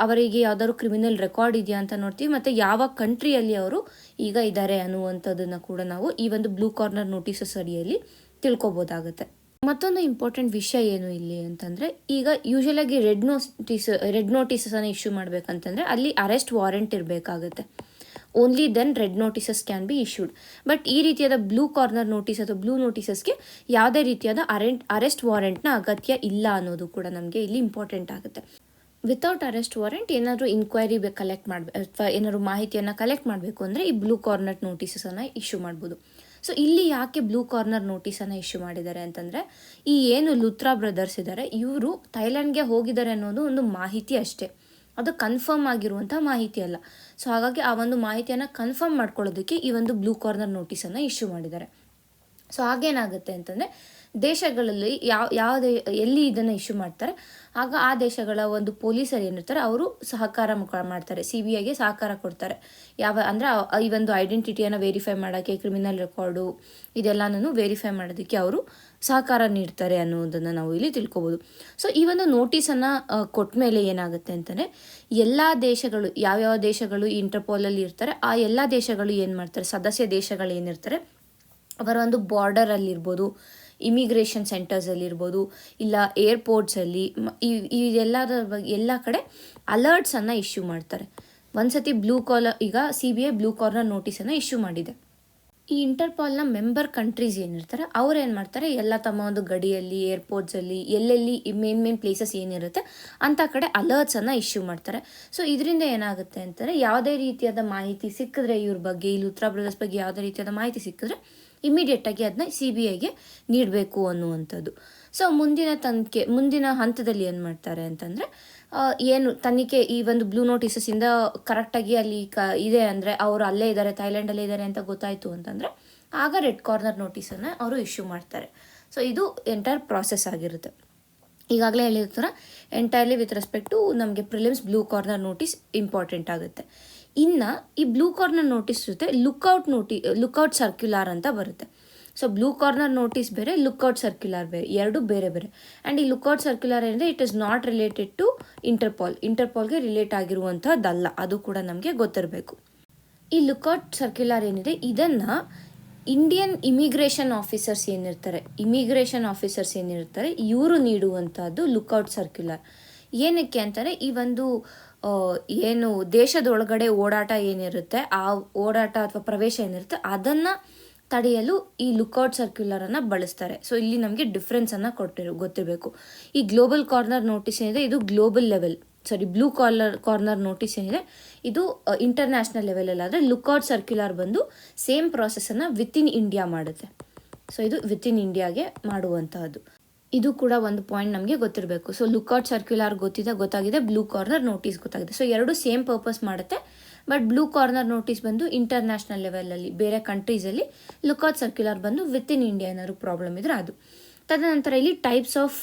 ಅವರಿಗೆ ಯಾವ್ದಾದ್ರು ಕ್ರಿಮಿನಲ್ ರೆಕಾರ್ಡ್ ಇದೆಯಾ ಅಂತ ನೋಡ್ತೀವಿ, ಮತ್ತು ಯಾವ ಕಂಟ್ರಿಯಲ್ಲಿ ಅವರು ಈಗ ಇದ್ದಾರೆ ಅನ್ನುವಂಥದ್ದನ್ನು ಕೂಡ ನಾವು ಈ ಒಂದು ಬ್ಲೂ ಕಾರ್ನರ್ ನೋಟಿಸಸ್ ಅಡಿಯಲ್ಲಿ ತಿಳ್ಕೊಬೋದಾಗುತ್ತೆ. ಮತ್ತೊಂದು ಇಂಪಾರ್ಟೆಂಟ್ ವಿಷಯ ಏನು ಇಲ್ಲಿ ಅಂತಂದರೆ, ಈಗ ಯೂಶಲಾಗಿ ರೆಡ್ ನೋಟಿಸನ್ನು ಇಶ್ಯೂ ಮಾಡಬೇಕಂತಂದರೆ ಅಲ್ಲಿ ಅರೆಸ್ಟ್ ವಾರೆಂಟ್ ಇರಬೇಕಾಗುತ್ತೆ. Only then red notices can be issued. But ಈ ರೀತಿಯಾದ ಬ್ಲೂ ಕಾರ್ನರ್ ನೋಟಿಸ್ ಅಥವಾ ಬ್ಲೂ ನೋಟಿಸಸ್ಗೆ ಯಾವುದೇ ರೀತಿಯಾದ ಅರೆಸ್ಟ್ ವಾರೆಂಟ್ನ ಅಗತ್ಯ ಇಲ್ಲ ಅನ್ನೋದು ಕೂಡ ನಮಗೆ ಇಲ್ಲಿ ಇಂಪಾರ್ಟೆಂಟ್ ಆಗುತ್ತೆ. ವಿತೌಟ್ ಅರೆಸ್ಟ್ ವಾರೆಂಟ್ ಏನಾದರೂ ಇನ್ಕ್ವೈರಿ ಕಲೆಕ್ಟ್ ಮಾಡಬೇಕು ಅಥವಾ ಏನಾದರೂ ಮಾಹಿತಿಯನ್ನು ಕಲೆಕ್ಟ್ ಮಾಡಬೇಕು ಅಂದರೆ ಈ ಬ್ಲೂ ಕಾರ್ನರ್ ನೋಟಿಸಸನ್ನು ಇಶ್ಯೂ ಮಾಡ್ಬೋದು. ಸೊ ಇಲ್ಲಿ ಯಾಕೆ ಬ್ಲೂ ಕಾರ್ನರ್ ನೋಟಿಸನ್ನು ಇಶ್ಯೂ ಮಾಡಿದ್ದಾರೆ ಅಂತಂದರೆ, ಈ ಏನು ಲುತ್ರಾ ಬ್ರದರ್ಸ್ ಇದ್ದಾರೆ ಇವರು ಥೈಲ್ಯಾಂಡ್ಗೆ ಹೋಗಿದ್ದಾರೆ ಅನ್ನೋದು ಒಂದು ಮಾಹಿತಿ ಅಷ್ಟೇ, ಅದು ಕನ್ಫರ್ಮ್ ಆಗಿರುವಂಥ ಮಾಹಿತಿ ಅಲ್ಲ. ಸೊ ಹಾಗಾಗಿ ಆ ಒಂದು ಮಾಹಿತಿಯನ್ನು ಕನ್ಫರ್ಮ್ ಮಾಡ್ಕೊಳ್ಳೋದಕ್ಕೆ ಈ ಒಂದು ಬ್ಲೂ ಕಾರ್ನರ್ ನೋಟಿಸನ್ನು ಇಶ್ಯೂ ಮಾಡಿದ್ದಾರೆ. ಸೊ ಹಾಗೇನಾಗುತ್ತೆ ಅಂತಂದರೆ, ದೇಶಗಳಲ್ಲಿ ಎಲ್ಲಿ ಇದನ್ನು ಇಶ್ಯೂ ಮಾಡ್ತಾರೆ ಆಗ ಆ ದೇಶಗಳ ಒಂದು ಪೊಲೀಸರು ಏನಿರ್ತಾರೆ ಅವರು ಸಹಕಾರ ಮಾಡ್ತಾರೆ, CBIಗೆ ಸಹಕಾರ ಕೊಡ್ತಾರೆ. ಅಂದರೆ ಈ ಒಂದು ಐಡೆಂಟಿಟಿಯನ್ನು ವೆರಿಫೈ ಮಾಡೋಕ್ಕೆ, ಕ್ರಿಮಿನಲ್ ರೆಕಾರ್ಡು ಇದೆಲ್ಲನೂ ವೆರಿಫೈ ಮಾಡೋದಕ್ಕೆ ಅವರು ಸಹಕಾರ ನೀಡ್ತಾರೆ ಅನ್ನೋದನ್ನು ನಾವು ಇಲ್ಲಿ ತಿಳ್ಕೊಬೋದು. ಸೊ ಈ ಒಂದು ನೋಟಿಸನ್ನು ಕೊಟ್ಟ ಮೇಲೆ ಏನಾಗುತ್ತೆ ಅಂತಂದರೆ, ಎಲ್ಲ ದೇಶಗಳು ಯಾವ್ಯಾವ ದೇಶಗಳು ಈ ಇಂಟರ್ಪೋಲಲ್ಲಿ ಇರ್ತಾರೆ ಆ ಎಲ್ಲ ದೇಶಗಳು ಏನು ಮಾಡ್ತಾರೆ, ಸದಸ್ಯ ದೇಶಗಳು ಏನಿರ್ತಾರೆ ಅವರ ಒಂದು ಬಾರ್ಡರಲ್ಲಿರ್ಬೋದು, ಇಮಿಗ್ರೇಷನ್ ಸೆಂಟರ್ಸಲ್ಲಿರ್ಬೋದು, ಇಲ್ಲ ಏರ್ಪೋರ್ಟ್ಸಲ್ಲಿ ಇದೆಲ್ಲದರ ಬಗ್ಗೆ ಎಲ್ಲ ಕಡೆ ಅಲರ್ಟ್ಸನ್ನು ಇಶ್ಯೂ ಮಾಡ್ತಾರೆ. ಒಂದ್ಸತಿ ಈಗ CBI ಬ್ಲೂ ಕಾರ್ನರ್ ನೋಟಿಸನ್ನು ಇಶ್ಯೂ ಮಾಡಿದೆ. ಈ ಇಂಟರ್ಪಾಲ್ನ ಮೆಂಬರ್ ಕಂಟ್ರೀಸ್ ಏನಿರ್ತಾರೆ ಅವ್ರು ಏನು ಮಾಡ್ತಾರೆ, ಎಲ್ಲ ತಮ್ಮ ಒಂದು ಗಡಿಯಲ್ಲಿ, ಏರ್ಪೋರ್ಟ್ಸಲ್ಲಿ, ಎಲ್ಲೆಲ್ಲಿ ಮೇನ್ ಪ್ಲೇಸಸ್ ಏನಿರುತ್ತೆ ಅಂಥ ಕಡೆ ಅಲರ್ಟ್ಸನ್ನು ಇಶ್ಯೂ ಮಾಡ್ತಾರೆ. ಸೊ ಇದರಿಂದ ಏನಾಗುತ್ತೆ ಅಂತಂದರೆ, ಯಾವುದೇ ರೀತಿಯಾದ ಮಾಹಿತಿ ಸಿಕ್ಕಿದ್ರೆ ಇವ್ರ ಬಗ್ಗೆ, ಈ ಲುತ್ರಾ ಬ್ರದರ್ಸ್ ಬಗ್ಗೆ ಯಾವುದೇ ರೀತಿಯಾದ ಮಾಹಿತಿ ಸಿಕ್ಕಿದ್ರೆ ಇಮಿಡಿಯೇಟಾಗಿ ಅದನ್ನ CBIಗೆ ನೀಡಬೇಕು ಅನ್ನುವಂಥದ್ದು. ಸೊ ಮುಂದಿನ ಹಂತದಲ್ಲಿ ಏನು ಮಾಡ್ತಾರೆ ಅಂತಂದರೆ, ಏನು ತನಿಖೆ ಈ ಒಂದು ಬ್ಲೂ ನೋಟಿಸಸ್ಸಿಂದ ಕರೆಕ್ಟಾಗಿ ಅಲ್ಲಿ ಇದೆ ಅಂದರೆ ಅವರು ಅಲ್ಲೇ ಇದ್ದಾರೆ, ಥೈಲ್ಯಾಂಡಲ್ಲೇ ಇದ್ದಾರೆ ಅಂತ ಗೊತ್ತಾಯಿತು ಅಂತಂದರೆ ಆಗ ರೆಡ್ ಕಾರ್ನರ್ ನೋಟಿಸನ್ನು ಅವರು ಇಶ್ಯೂ ಮಾಡ್ತಾರೆ. ಸೊ ಇದು ಎಂಟೈರ್ ಪ್ರಾಸೆಸ್ ಆಗಿರುತ್ತೆ. ಈಗಾಗಲೇ ಹೇಳಿದ ಥರ ಎಂಟೈರ್ಲಿ ವಿತ್ ರೆಸ್ಪೆಕ್ಟ್ ಟು ನಮಗೆ prelims blue corner notice important ಆಗುತ್ತೆ. ಇನ್ನು ಈ ಬ್ಲೂ ಕಾರ್ನರ್ ನೋಟಿಸ್ ಜೊತೆ ಲುಕ್ಔಟ್ ಸರ್ಕ್ಯುಲಾರ್ ಅಂತ ಬರುತ್ತೆ. ಸೊ ಬ್ಲೂ ಕಾರ್ನರ್ ನೋಟಿಸ್ ಬೇರೆ, ಲುಕ್ಔಟ್ ಸರ್ಕ್ಯುಲಾರ್ ಬೇರೆ, ಎರಡು ಬೇರೆ ಬೇರೆ. ಆ್ಯಂಡ್ ಈ ಲುಕ್ಔಟ್ ಸರ್ಕ್ಯುಲಾರ್ ಏನಿದೆ it is not related to ಇಂಟರ್ಪಾಲ್ಗೆ ರಿಲೇಟ್ ಆಗಿರುವಂಥದ್ದಲ್ಲ, ಅದು ಕೂಡ ನಮಗೆ ಗೊತ್ತಿರಬೇಕು. ಈ ಲುಕ್ಔಟ್ ಸರ್ಕ್ಯುಲಾರ್ ಏನಿದೆ ಇದನ್ನು ಇಂಡಿಯನ್ ಇಮಿಗ್ರೇಷನ್ ಆಫೀಸರ್ಸ್ ಏನಿರ್ತಾರೆ ಇವರು ನೀಡುವಂಥದ್ದು ಲುಕ್ಔಟ್ ಸರ್ಕ್ಯುಲಾರ್. ಏನಕ್ಕೆ ಅಂತಾರೆ, ಈ ಒಂದು ಏನು ದೇಶದೊಳಗಡೆ ಓಡಾಟ ಏನಿರುತ್ತೆ ಆ ಓಡಾಟ ಅಥವಾ ಪ್ರವೇಶ ಏನಿರುತ್ತೆ ಅದನ್ನು ತಡೆಯಲು ಈ ಲುಕ್ಔಟ್ ಸರ್ಕ್ಯುಲರನ್ನು ಬಳಸ್ತಾರೆ. ಸೊ ಇಲ್ಲಿ ನಮಗೆ ಡಿಫ್ರೆನ್ಸನ್ನು ಗೊತ್ತಿರಬೇಕು. ಈ ಗ್ಲೋಬಲ್ ಕಾರ್ನರ್ ನೋಟಿಸ್ ಏನಿದೆ ಇದು ಬ್ಲೂ ಕಾರ್ನರ್ ನೋಟಿಸ್ ಏನಿದೆ ಇದು ಇಂಟರ್ನ್ಯಾಷನಲ್ ಲೆವೆಲಲ್ಲಾದರೆ, ಲುಕ್ಔಟ್ ಸರ್ಕ್ಯುಲರ್ ಬಂದು ಸೇಮ್ ಪ್ರಾಸೆಸನ್ನು ವಿತಿನ್ ಇಂಡಿಯಾ ಮಾಡುತ್ತೆ. ಸೊ ಇದು ವಿತಿನ್ ಇಂಡಿಯಾಗೆ ಮಾಡುವಂತಹದ್ದು. ಇದು ಕೂಡ ಒಂದು ಪಾಯಿಂಟ್ ನಮಗೆ ಗೊತ್ತಿರಬೇಕು. ಸೊ ಲುಕ್ಔಟ್ ಸರ್ಕ್ಯುಲರ್ ಗೊತ್ತಾಗಿದೆ, ಬ್ಲೂ ಕಾರ್ನರ್ ನೋಟಿಸ್ ಗೊತ್ತಾಗಿದೆ. ಸೊ ಎರಡು ಸೇಮ್ ಪರ್ಪಸ್ ಮಾಡುತ್ತೆ. ಬಟ್ ಬ್ಲೂ ಕಾರ್ನರ್ ನೋಟಿಸ್ ಬಂದು ಇಂಟರ್ನ್ಯಾಷನಲ್ ಲೆವೆಲಲ್ಲಿ ಬೇರೆ ಕಂಟ್ರೀಸಲ್ಲಿ, ಲುಕ್ಔಟ್ ಸರ್ಕ್ಯುಲರ್ ಬಂದು ವಿತಿನ್ ಇಂಡಿಯಾ ಏನಾದ್ರು ಪ್ರಾಬ್ಲಮ್ ಇದ್ರೆ ಅದು. ತದನಂತರ ಇಲ್ಲಿ ಟೈಪ್ಸ್ ಆಫ್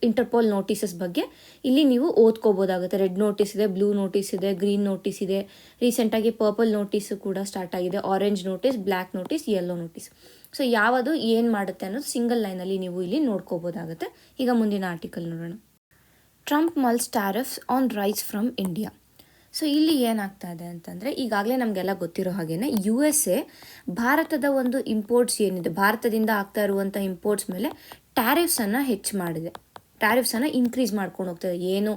ಇಂಟರ್ಪೋಲ್ ನೋಟಿಸಸ್ ಬಗ್ಗೆ ಇಲ್ಲಿ ನೀವು ಓದ್ಕೋಬೋದಾಗುತ್ತೆ. ರೆಡ್ ನೋಟಿಸ್ ಇದೆ, ಬ್ಲೂ ನೋಟಿಸ್ ಇದೆ, ಗ್ರೀನ್ ನೋಟಿಸ್ ಇದೆ, ರೀಸೆಂಟಾಗಿ ಪರ್ಪಲ್ ನೋಟಿಸು ಕೂಡ ಸ್ಟಾರ್ಟ್ ಆಗಿದೆ, orange notice, black notice, yellow notice. So ಯಾವುದು ಏನು ಮಾಡುತ್ತೆ ಅನ್ನೋದು ಸಿಂಗಲ್ ಲೈನಲ್ಲಿ ನೀವು ಇಲ್ಲಿ ನೋಡ್ಕೋಬೋದಾಗುತ್ತೆ. ಈಗ ಮುಂದಿನ ಆರ್ಟಿಕಲ್ ನೋಡೋಣ. Trump mulls tariffs on rice from India. So ಇಲ್ಲಿ ಏನಾಗ್ತಾ ಇದೆ ಅಂತಂದರೆ, ಈಗಾಗಲೇ ನಮಗೆಲ್ಲ ಗೊತ್ತಿರೋ ಹಾಗೇನೆ USA ಭಾರತದ ಒಂದು ಇಂಪೋರ್ಟ್ಸ್ ಏನಿದೆ, ಭಾರತದಿಂದ ಆಗ್ತಾ ಇರುವಂಥ ಇಂಪೋರ್ಟ್ಸ್ ಮೇಲೆ ಟ್ಯಾರಿಫ್ಸನ್ನು ಟ್ಯಾರಿಫ್ಸನ್ನು ಇನ್ಕ್ರೀಸ್ ಮಾಡ್ಕೊಂಡು ಹೋಗ್ತದೆ. ಏನು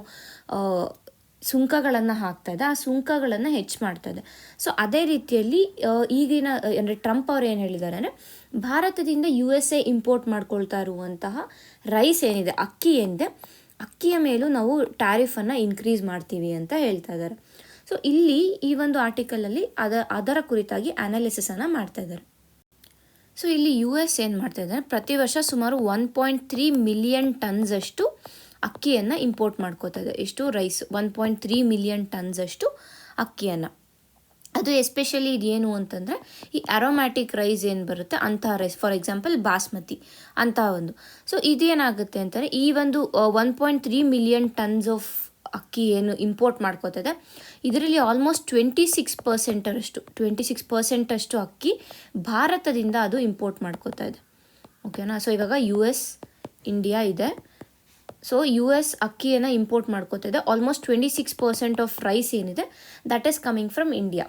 ಸುಂಕಗಳನ್ನು ಹಾಕ್ತಾ ಇದೆ ಆ ಸುಂಕಗಳನ್ನು ಹೆಚ್ಚು ಮಾಡ್ತಾ ಇದೆ. ಸೊ ಅದೇ ರೀತಿಯಲ್ಲಿ ಈಗಿನ ಅಂದರೆ ಟ್ರಂಪ್ ಅವ್ರು ಏನು ಹೇಳಿದ್ದಾರೆ ಅಂದರೆ, ಭಾರತದಿಂದ USA ಇಂಪೋರ್ಟ್ ಮಾಡ್ಕೊಳ್ತಾ ಇರುವಂತಹ ರೈಸ್ ಏನಿದೆ, ಅಕ್ಕಿ ಏನಿದೆ, ಅಕ್ಕಿಯ ಮೇಲೂ ನಾವು ಟ್ಯಾರಿಫನ್ನು ಇನ್ಕ್ರೀಸ್ ಮಾಡ್ತೀವಿ ಅಂತ ಹೇಳ್ತಾ ಇದ್ದಾರೆ. ಸೊ ಇಲ್ಲಿ ಈ ಒಂದು ಆರ್ಟಿಕಲಲ್ಲಿ ಅದರ ಕುರಿತಾಗಿ ಅನಾಲಿಸಿಸನ್ನು ಮಾಡ್ತಾ ಇದ್ದಾರೆ. ಸೊ ಇಲ್ಲಿ US ಏನು ಮಾಡ್ತಾ ಇದ್ದಾರೆ, ಪ್ರತಿ ವರ್ಷ ಸುಮಾರು 1.3 ಮಿಲಿಯನ್ ಟನ್ಸ್ ಅಷ್ಟು ಅಕ್ಕಿಯನ್ನು ಇಂಪೋರ್ಟ್ ಮಾಡ್ಕೋತಾ ಇದೆ. ಎಷ್ಟು ರೈಸ್, 1.3 ಮಿಲಿಯನ್ ಟನ್ಸ್ ಅಷ್ಟು ಅಕ್ಕಿಯನ್ನು. ಅದು ಎಸ್ಪೆಷಲಿ ಇದೇನು ಅಂತಂದರೆ, ಈ ಅರೋಮ್ಯಾಟಿಕ್ ರೈಸ್ ಏನು ಬರುತ್ತೆ ಅಂತಹ ರೈಸ್, ಫಾರ್ ಎಕ್ಸಾಂಪಲ್ ಬಾಸ್ಮತಿ ಅಂತಹ ಒಂದು. ಸೊ ಇದೇನಾಗುತ್ತೆ ಅಂತಂದರೆ, ಈ ಒಂದು 1.3 ಮಿಲಿಯನ್ ಟನ್ಸ್ ಆಫ್ ಅಕ್ಕಿ ಏನು ಇಂಪೋರ್ಟ್ ಮಾಡ್ಕೋತದೆ, ಇದರಲ್ಲಿ ಆಲ್ಮೋಸ್ಟ್ 26% ಅಕ್ಕಿ ಭಾರತದಿಂದ ಅದು ಇಂಪೋರ್ಟ್ ಮಾಡ್ಕೋತಾ ಇದೆ. ಓಕೆನಾ. ಸೊ ಇವಾಗ US, ಇಂಡಿಯಾ ಇದೆ. ಸೊ US ಅಕ್ಕಿಯನ್ನು ಇಂಪೋರ್ಟ್ ಮಾಡ್ಕೋತಾ ಇದೆ. ಆಲ್ಮೋಸ್ಟ್ 26% ಆಫ್ ರೈಸ್ ಏನಿದೆ that is coming from India.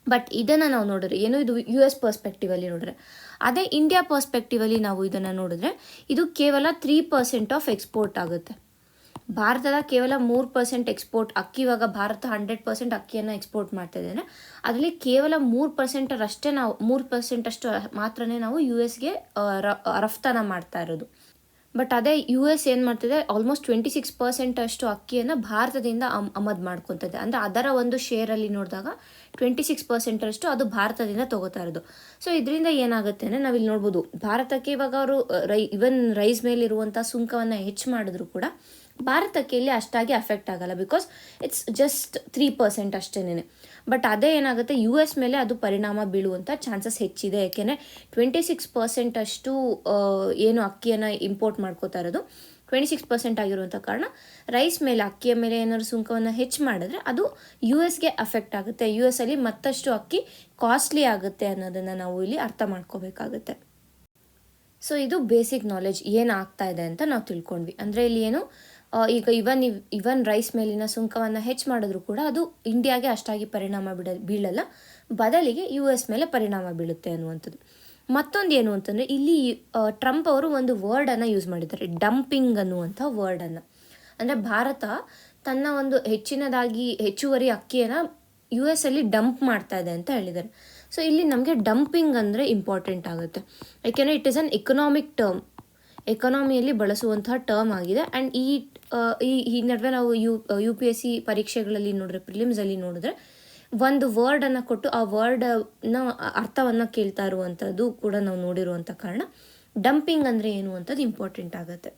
But ಇದನ್ನು ನಾವು ನೋಡಿದ್ರೆ ಏನು, ಇದು US ಪರ್ಸ್ಪೆಕ್ಟಿವಲ್ಲಿ ನೋಡಿದ್ರೆ, ಅದೇ ಇಂಡಿಯಾ ಪರ್ಸ್ಪೆಕ್ಟಿವಲ್ಲಿ ನಾವು ಇದನ್ನು ನೋಡಿದ್ರೆ ಇದು ಕೇವಲ 3% ಆಫ್ ಎಕ್ಸ್ಪೋರ್ಟ್ ಆಗುತ್ತೆ. ಭಾರತದ ಕೇವಲ 3% ಎಕ್ಸ್ಪೋರ್ಟ್ ಅಕ್ಕಿ. ಇವಾಗ ಭಾರತ 100% ಅಕ್ಕಿಯನ್ನು ಎಕ್ಸ್ಪೋರ್ಟ್ ಮಾಡ್ತಾ ಇದ್ದೇನೆ, ಅದರಲ್ಲಿ ಕೇವಲ 3% ಅಷ್ಟು ಮಾತ್ರನೇ ನಾವು US ರಫ್ತಾನ ಮಾಡ್ತಾ ಇರೋದು. ಬಟ್ ಅದೇ US ಏನು ಮಾಡ್ತಿದೆ, ಆಲ್ಮೋಸ್ಟ್ 26% ಅಷ್ಟು ಅಕ್ಕಿಯನ್ನು ಭಾರತದಿಂದ ಆಮದು ಮಾಡ್ಕೊತದೆ. ಅಂದರೆ ಅದರ ಒಂದು ಶೇರಲ್ಲಿ ನೋಡಿದಾಗ 26% ಅಷ್ಟು ಅದು ಭಾರತದಿಂದ ತಗೋತಾ ಇರೋದು. ಸೊ ಇದರಿಂದ ಏನಾಗುತ್ತೆ ಅಂದರೆ ನಾವಿಲ್ಲಿ ನೋಡ್ಬೋದು, ಭಾರತಕ್ಕೆ ಇವಾಗ ಅವರು ಇವನ್ ರೈಸ್ ಮೇಲಿರುವಂಥ ಸುಂಕವನ್ನು ಹೆಚ್ಚು ಮಾಡಿದ್ರು ಕೂಡ ಭಾರತಕ್ಕೆ ಇಲ್ಲಿ ಅಷ್ಟಾಗಿ ಅಫೆಕ್ಟ್ ಆಗಲ್ಲ, ಬಿಕಾಸ್ ಇಟ್ಸ್ ಜಸ್ಟ್ 3% ಅಷ್ಟೇನೆ. ಬಟ್ ಅದೇ ಏನಾಗುತ್ತೆ, US ಮೇಲೆ ಅದು ಪರಿಣಾಮ ಬೀಳುವಂಥ ಚಾನ್ಸಸ್ ಹೆಚ್ಚಿದೆ. ಯಾಕೆಂದರೆ 26% ಅಷ್ಟು ಏನು ಅಕ್ಕಿಯನ್ನು ಇಂಪೋರ್ಟ್ ಮಾಡ್ಕೋತಾ ಇರೋದು 26% ಆಗಿರುವಂಥ ಕಾರಣ ರೈಸ್ ಮೇಲೆ, ಅಕ್ಕಿಯ ಮೇಲೆ ಏನಾದ್ರು ಸುಂಕವನ್ನು ಹೆಚ್ಚು ಮಾಡಿದ್ರೆ ಅದು US ಅಫೆಕ್ಟ್ ಆಗುತ್ತೆ. US ಅಲ್ಲಿ ಮತ್ತಷ್ಟು ಅಕ್ಕಿ ಕಾಸ್ಟ್ಲಿ ಆಗುತ್ತೆ ಅನ್ನೋದನ್ನು ನಾವು ಇಲ್ಲಿ ಅರ್ಥ ಮಾಡ್ಕೋಬೇಕಾಗುತ್ತೆ. ಸೊ ಇದು ಬೇಸಿಕ್ ನಾಲೆಜ್ ಏನಾಗ್ತಾ ಇದೆ ಅಂತ ನಾವು ತಿಳ್ಕೊಂಡ್ವಿ. ಅಂದರೆ ಇಲ್ಲಿ ಏನು, ಈಗ ಇವನ್ ರೈಸ್ ಮೇಲಿನ ಸುಂಕವನ್ನು ಹೆಚ್ಚು ಮಾಡಿದ್ರು ಕೂಡ ಅದು ಇಂಡಿಯಾಗೆ ಅಷ್ಟಾಗಿ ಪರಿಣಾಮ ಬೀಳಲ್ಲ, ಬದಲಿಗೆ US ಮೇಲೆ ಪರಿಣಾಮ ಬೀಳುತ್ತೆ ಅನ್ನುವಂಥದ್ದು. ಮತ್ತೊಂದು ಏನು ಅಂತಂದರೆ, ಇಲ್ಲಿ ಟ್ರಂಪ್ ಅವರು ಒಂದು ವರ್ಡನ್ನು ಯೂಸ್ ಮಾಡಿದ್ದಾರೆ, ಡಂಪಿಂಗ್ ಅನ್ನುವಂಥ ವರ್ಡನ್ನು. ಅಂದರೆ ಭಾರತ ತನ್ನ ಒಂದು ಹೆಚ್ಚುವರಿ ಅಕ್ಕಿಯನ್ನು US ಅಲ್ಲಿ ಡಂಪ್ ಮಾಡ್ತಾ ಇದೆ ಅಂತ ಹೇಳಿದ್ದಾರೆ. ಸೊ ಇಲ್ಲಿ ನಮಗೆ ಡಂಪಿಂಗ್ ಅಂದರೆ ಇಂಪಾರ್ಟೆಂಟ್ ಆಗುತ್ತೆ, ಯಾಕೆಂದರೆ it is an economic term, ಎಕನಾಮಿಯಲ್ಲಿ ಬಳಸುವಂತಹ ಟರ್ಮ್ ಆಗಿದೆ. ಆ್ಯಂಡ್ ಈ ನಡುವೆ ನಾವು UPSC ಪರೀಕ್ಷೆಗಳಲ್ಲಿ ನೋಡಿದ್ರೆ, ಪ್ರಿಲಿಮ್ಸಲ್ಲಿ ನೋಡಿದ್ರೆ ಒಂದು ವರ್ಡನ್ನು ಕೊಟ್ಟು ಆ ವರ್ಡನ್ನ ಅರ್ಥವನ್ನು ಕೇಳ್ತಾ ಇರುವಂಥದ್ದು ಕೂಡ ನಾವು ನೋಡಿರುವಂಥ ಕಾರಣ ಡಂಪಿಂಗ್ ಅಂದರೆ ಏನು ಅಂಥದ್ದು ಇಂಪಾರ್ಟೆಂಟ್ ಆಗುತ್ತೆ.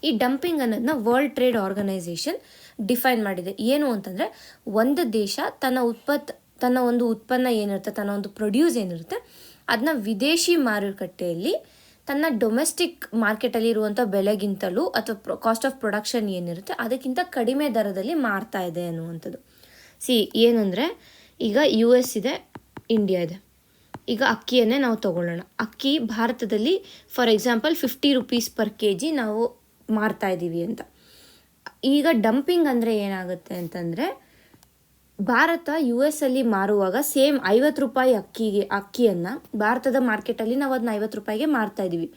ಈ ಡಂಪಿಂಗ್ ಅನ್ನೋದನ್ನ ವರ್ಲ್ಡ್ ಟ್ರೇಡ್ ಆರ್ಗನೈಸೇಷನ್ ಡಿಫೈನ್ ಮಾಡಿದೆ. ಏನು ಅಂತಂದರೆ, ಒಂದು ದೇಶ ತನ್ನ ಒಂದು ಉತ್ಪನ್ನ ಏನಿರುತ್ತೆ, ತನ್ನ ಒಂದು ಪ್ರೊಡ್ಯೂಸ್ ಏನಿರುತ್ತೆ, ಅದನ್ನ ವಿದೇಶಿ ಮಾರುಕಟ್ಟೆಯಲ್ಲಿ ತನ್ನ ಡೊಮೆಸ್ಟಿಕ್ ಮಾರ್ಕೆಟಲ್ಲಿ ಇರುವಂಥ ಬೆಲೆಗಿಂತಲೂ ಅಥವಾ ಕಾಸ್ಟ್ ಆಫ್ ಪ್ರೊಡಕ್ಷನ್ ಏನಿರುತ್ತೆ ಅದಕ್ಕಿಂತ ಕಡಿಮೆ ದರದಲ್ಲಿ ಮಾರ್ತಾ ಇದೆ ಅನ್ನುವಂಥದ್ದು. ಏನಂದರೆ, ಈಗ US ಇದೆ, ಇಂಡಿಯಾ ಇದೆ. ಈಗ ಅಕ್ಕಿಯನ್ನೇ ನಾವು ತಗೊಳ್ಳೋಣ. ಅಕ್ಕಿ ಭಾರತದಲ್ಲಿ for example 50 rupees per kg ನಾವು ಮಾರ್ತಾ ಇದ್ದೀವಿ ಅಂತ. ಈಗ ಡಂಪಿಂಗ್ ಅಂದರೆ ಏನಾಗುತ್ತೆ ಅಂತಂದರೆ, ಭಾರತ US ಅಲ್ಲಿ ಮಾರುವಾಗ ಸೇಮ್ 50 ರೂಪಾಯಿ ಅಕ್ಕಿಯನ್ನು ಭಾರತದ ಮಾರ್ಕೆಟಲ್ಲಿ ನಾವು ಅದನ್ನ 50 ರೂಪಾಯಿಗೆ ಮಾರ್ತಾ ಇದ್ದೀವಿ.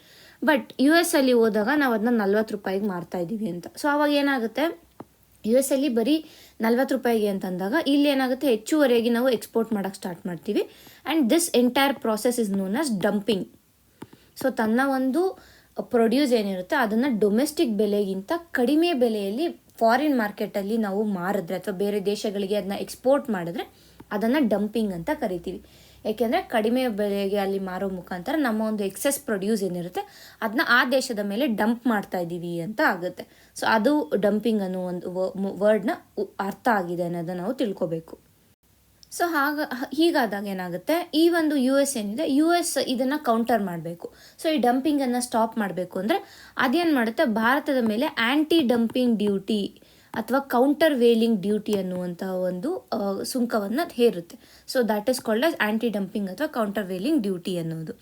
ಬಟ್ US ಅಲ್ಲಿ ಹೋದಾಗ ನಾವು ಅದನ್ನ 40 ರೂಪಾಯಿಗೆ ಮಾರ್ತಾ ಇದ್ದೀವಿ ಅಂತ. ಸೊ ಅವಾಗ ಏನಾಗುತ್ತೆ, US ಅಲ್ಲಿ ಬರೀ 40 ರೂಪಾಯಿಗೆ ಅಂತಂದಾಗ ಇಲ್ಲಿ ಏನಾಗುತ್ತೆ, ಹೆಚ್ಚುವರೆಗೆ ನಾವು ಎಕ್ಸ್ಪೋರ್ಟ್ ಮಾಡೋಕ್ಕೆ ಸ್ಟಾರ್ಟ್ ಮಾಡ್ತೀವಿ. And this entire process is known as dumping. So ತನ್ನ ಒಂದು ಪ್ರೊಡ್ಯೂಸ್ ಏನಿರುತ್ತೆ ಅದನ್ನು ಡೊಮೆಸ್ಟಿಕ್ ಬೆಲೆಗಿಂತ ಕಡಿಮೆ ಬೆಲೆಯಲ್ಲಿ ಫಾರಿನ್ ಮಾರ್ಕೆಟಲ್ಲಿ ನಾವು ಮಾರಿದ್ರೆ ಅಥವಾ ಬೇರೆ ದೇಶಗಳಿಗೆ ಅದನ್ನ ಎಕ್ಸ್ಪೋರ್ಟ್ ಮಾಡಿದ್ರೆ ಅದನ್ನು ಡಂಪಿಂಗ್ ಅಂತ ಕರಿತೀವಿ. ಏಕೆಂದರೆ ಕಡಿಮೆ ಬೆಲೆಗೆ ಅಲ್ಲಿ ಮಾರೋ ಮುಖಾಂತರ ನಮ್ಮ ಒಂದು ಎಕ್ಸೆಸ್ ಪ್ರೊಡ್ಯೂಸ್ ಏನಿರುತ್ತೆ ಅದನ್ನ ಆ ದೇಶದ ಮೇಲೆ ಡಂಪ್ ಮಾಡ್ತಾ ಇದ್ದೀವಿ ಅಂತ ಆಗುತ್ತೆ. ಸೊ ಅದು ಡಂಪಿಂಗ್ ಅನ್ನೋ ಒಂದು ವರ್ಡ್ನ ಅರ್ಥ ಆಗಿದೆ ಅನ್ನೋದನ್ನು ನಾವು ತಿಳ್ಕೊಬೇಕು. ಸೊ ಹೀಗಾದಾಗ ಏನಾಗುತ್ತೆ, ಈ ಒಂದು US ಏನಿದೆ, US ಇದನ್ನು ಕೌಂಟರ್ ಮಾಡಬೇಕು. ಸೊ ಈ ಡಂಪಿಂಗನ್ನು ಸ್ಟಾಪ್ ಮಾಡಬೇಕು ಅಂದರೆ ಅದೇನು ಮಾಡುತ್ತೆ, ಭಾರತದ ಮೇಲೆ ಆ್ಯಂಟಿ ಡಂಪಿಂಗ್ ಡ್ಯೂಟಿ ಅಥವಾ ಕೌಂಟರ್ ವೇಲಿಂಗ್ ಡ್ಯೂಟಿ ಅನ್ನುವಂಥ ಒಂದು ಸುಂಕವನ್ನು ಹೇರುತ್ತೆ. So that is called as anti dumping ಅಥವಾ ಕೌಂಟರ್ ವೇಲಿಂಗ್ ಡ್ಯೂಟಿ ಅನ್ನೋದು.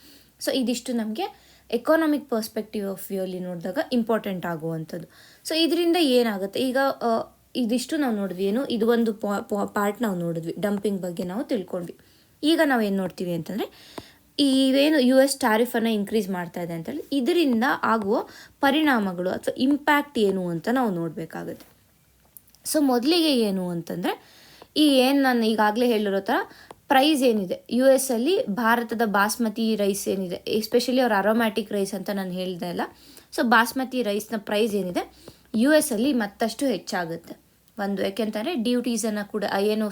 ಸೊ ಇದಿಷ್ಟು ನಮಗೆ ಎಕಾನಮಿಕ್ ಪರ್ಸ್ಪೆಕ್ಟಿವ್ ಆಫ್ ವ್ಯೂಲಿ ನೋಡಿದಾಗ ಇಂಪಾರ್ಟೆಂಟ್ ಆಗುವಂಥದ್ದು. ಸೊ ಇದರಿಂದ ಏನಾಗುತ್ತೆ, ಈಗ ಇದಿಷ್ಟು ನಾವು ನೋಡಿದ್ವಿ, ಏನು ಇದು ಒಂದು ಪಾರ್ಟ್ ನಾವು ನೋಡಿದ್ವಿ, ಡಂಪಿಂಗ್ ಬಗ್ಗೆ ನಾವು ತಿಳ್ಕೊಂಡ್ವಿ. ಈಗ ನಾವೇನು ನೋಡ್ತೀವಿ ಅಂತಂದರೆ, ಇವೇನು US ಟ್ಯಾರಿಫನ್ನು ಇನ್ಕ್ರೀಸ್ ಮಾಡ್ತಾ ಇದೆ ಅಂತೇಳಿ ಇದರಿಂದ ಆಗುವ ಪರಿಣಾಮಗಳು ಅಥವಾ ಇಂಪ್ಯಾಕ್ಟ್ ಏನು ಅಂತ ನಾವು ನೋಡಬೇಕಾಗುತ್ತೆ. ಸೊ ಮೊದಲಿಗೆ ಏನು ಅಂತಂದರೆ, ಏನು ನಾನು ಈಗಾಗಲೇ ಹೇಳಿರೋ ಥರ ಪ್ರೈಸ್ ಏನಿದೆ US ಅಲ್ಲಿ ಭಾರತದ ಬಾಸ್ಮತಿ ರೈಸ್ ಏನಿದೆ, ಎಸ್ಪೆಷಲಿ ಅವ್ರ ಅರೋಮ್ಯಾಟಿಕ್ ರೈಸ್ ಅಂತ ನಾನು ಹೇಳ್ದೆ ಅಲ್ಲ. ಸೊ ಬಾಸ್ಮತಿ ರೈಸ್ನ ಪ್ರೈಸ್ ಏನಿದೆ US ಅಲ್ಲಿ ಮತ್ತಷ್ಟು ಹೆಚ್ಚಾಗುತ್ತೆ. ಒಂದು ಯಾಕೆಂತಂದರೆ ಡ್ಯೂಟೀಸನ್ನು ಕೂಡ, ಏನು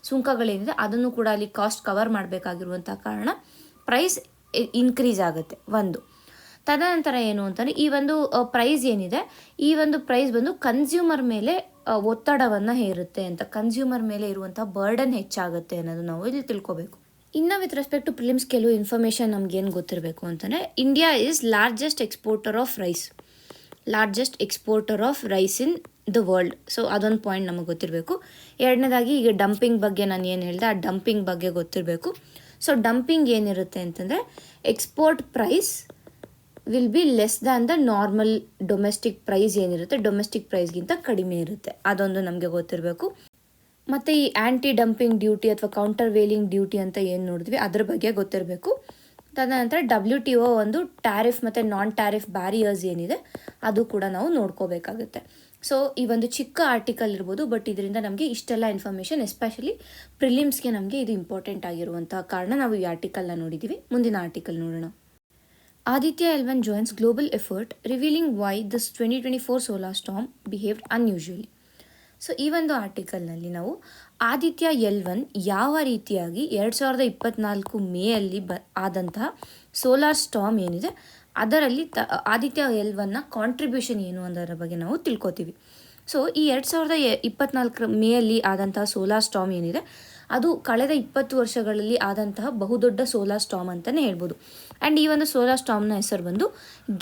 ಸುಂಕಗಳೇನಿದೆ ಅದನ್ನು ಕೂಡ ಅಲ್ಲಿ ಕಾಸ್ಟ್ ಕವರ್ ಮಾಡಬೇಕಾಗಿರುವಂಥ ಕಾರಣ ಪ್ರೈಸ್ ಇನ್ಕ್ರೀಸ್ ಆಗುತ್ತೆ ಒಂದು. ತದನಂತರ ಏನು ಅಂತಂದರೆ, ಈ ಒಂದು ಪ್ರೈಸ್ ಏನಿದೆ, ಈ ಒಂದು ಪ್ರೈಸ್ ಬಂದು ಕನ್ಸ್ಯೂಮರ್ ಮೇಲೆ ಒತ್ತಡವನ್ನು ಹೇರುತ್ತೆ ಅಂತ, ಕನ್ಸ್ಯೂಮರ್ ಮೇಲೆ ಇರುವಂಥ ಬರ್ಡನ್ ಹೆಚ್ಚಾಗುತ್ತೆ ಅನ್ನೋದು ನಾವು ಇಲ್ಲಿ ತಿಳ್ಕೊಬೇಕು. ಇನ್ನು ವಿತ್ ರೆಸ್ಪೆಕ್ಟ್ ಟು ಪ್ರಿಲಿಮ್ಸ್ ಕೆಲವು ಇನ್ಫಾರ್ಮೇಷನ್ ನಮಗೇನು ಗೊತ್ತಿರಬೇಕು ಅಂತಂದರೆ, India is largest exporter of rice. Largest exporter of rice in the world. So ಅದೊಂದು ಪಾಯಿಂಟ್ ನಮಗೆ ಗೊತ್ತಿರಬೇಕು. ಎರಡನೇದಾಗಿ ಈಗ ಡಂಪಿಂಗ್ ಬಗ್ಗೆ ನಾನು ಏನು ಹೇಳಿದೆ, ಆ ಡಂಪಿಂಗ್ ಬಗ್ಗೆ ಗೊತ್ತಿರಬೇಕು. ಸೊ ಡಂಪಿಂಗ್ ಏನಿರುತ್ತೆ ಅಂತಂದರೆ export price will be less than the normal domestic price ಏನಿರುತ್ತೆ, ಡೊಮೆಸ್ಟಿಕ್ ಪ್ರೈಸ್ಗಿಂತ ಕಡಿಮೆ ಇರುತ್ತೆ. ಅದೊಂದು ನಮಗೆ ಗೊತ್ತಿರಬೇಕು. ಮತ್ತು ಈ ಆ್ಯಂಟಿ ಡಂಪಿಂಗ್ ಡ್ಯೂಟಿ ಅಥವಾ ಕೌಂಟರ್ ವೇಲಿಂಗ್ ಡ್ಯೂಟಿ ಅಂತ ಏನು ನೋಡಿದ್ವಿ ಅದ್ರ ಬಗ್ಗೆ ಗೊತ್ತಿರಬೇಕು. ತದನಂತರ WTO ಒಂದು ಟ್ಯಾರಿಫ್ ಮತ್ತು ನಾನ್ ಟ್ಯಾರಿಫ್ ಬ್ಯಾರಿಯರ್ಸ್ ಏನಿದೆ ಅದು ಕೂಡ ನಾವು ನೋಡ್ಕೋಬೇಕಾಗುತ್ತೆ. ಸೊ ಈ ಒಂದು ಚಿಕ್ಕ ಆರ್ಟಿಕಲ್ ಇರ್ಬೋದು, ಬಟ್ ಇದರಿಂದ ನಮಗೆ ಇಷ್ಟೆಲ್ಲ ಇನ್ಫಾರ್ಮೇಷನ್, ಎಸ್ಪೆಷಲಿ ಪ್ರಿಲಿಮ್ಸ್ಗೆ ನಮಗೆ ಇದು ಇಂಪಾರ್ಟೆಂಟ್ ಆಗಿರುವಂಥ ಕಾರಣ ನಾವು ಈ ಆರ್ಟಿಕಲ್ನ ನೋಡಿದ್ದೀವಿ. ಮುಂದಿನ ಆರ್ಟಿಕಲ್ ನೋಡೋಣ. Aditya L1 joins global effort revealing why this 2024 solar storm behaved unusually. So ಈ ಒಂದು ಆರ್ಟಿಕಲ್ನಲ್ಲಿ ನಾವು ಆದಿತ್ಯ L1 ಯಾವ ರೀತಿಯಾಗಿ 2024 ಮೇಯಲ್ಲಿ ಆದಂತಹ ಸೋಲಾರ್ ಸ್ಟಾರ್ಮ್ ಏನಿದೆ ಅದರಲ್ಲಿ ಆದಿತ್ಯ L1ನ ಕಾಂಟ್ರಿಬ್ಯೂಷನ್ ಏನು ಅನ್ನೋದರ ಬಗ್ಗೆ ನಾವು ತಿಳ್ಕೊತೀವಿ. ಸೊ ಈ 2024 ಮೇಯಲ್ಲಿ ಆದಂತಹ ಸೋಲಾರ್ ಸ್ಟಾರ್ಮ್ ಏನಿದೆ ಅದು ಕಳೆದ 20 ವರ್ಷಗಳಲ್ಲಿ ಆದಂತಹ ಬಹುದೊಡ್ಡ ಸೋಲಾರ್ ಸ್ಟಾರ್ಮ್ ಅಂತಲೇ ಹೇಳ್ಬೋದು. ಆ್ಯಂಡ್ ಈ ಒಂದು ಸೋಲಾರ್ ಸ್ಟಾರ್ಮ್ನ ಹೆಸರು ಬಂದು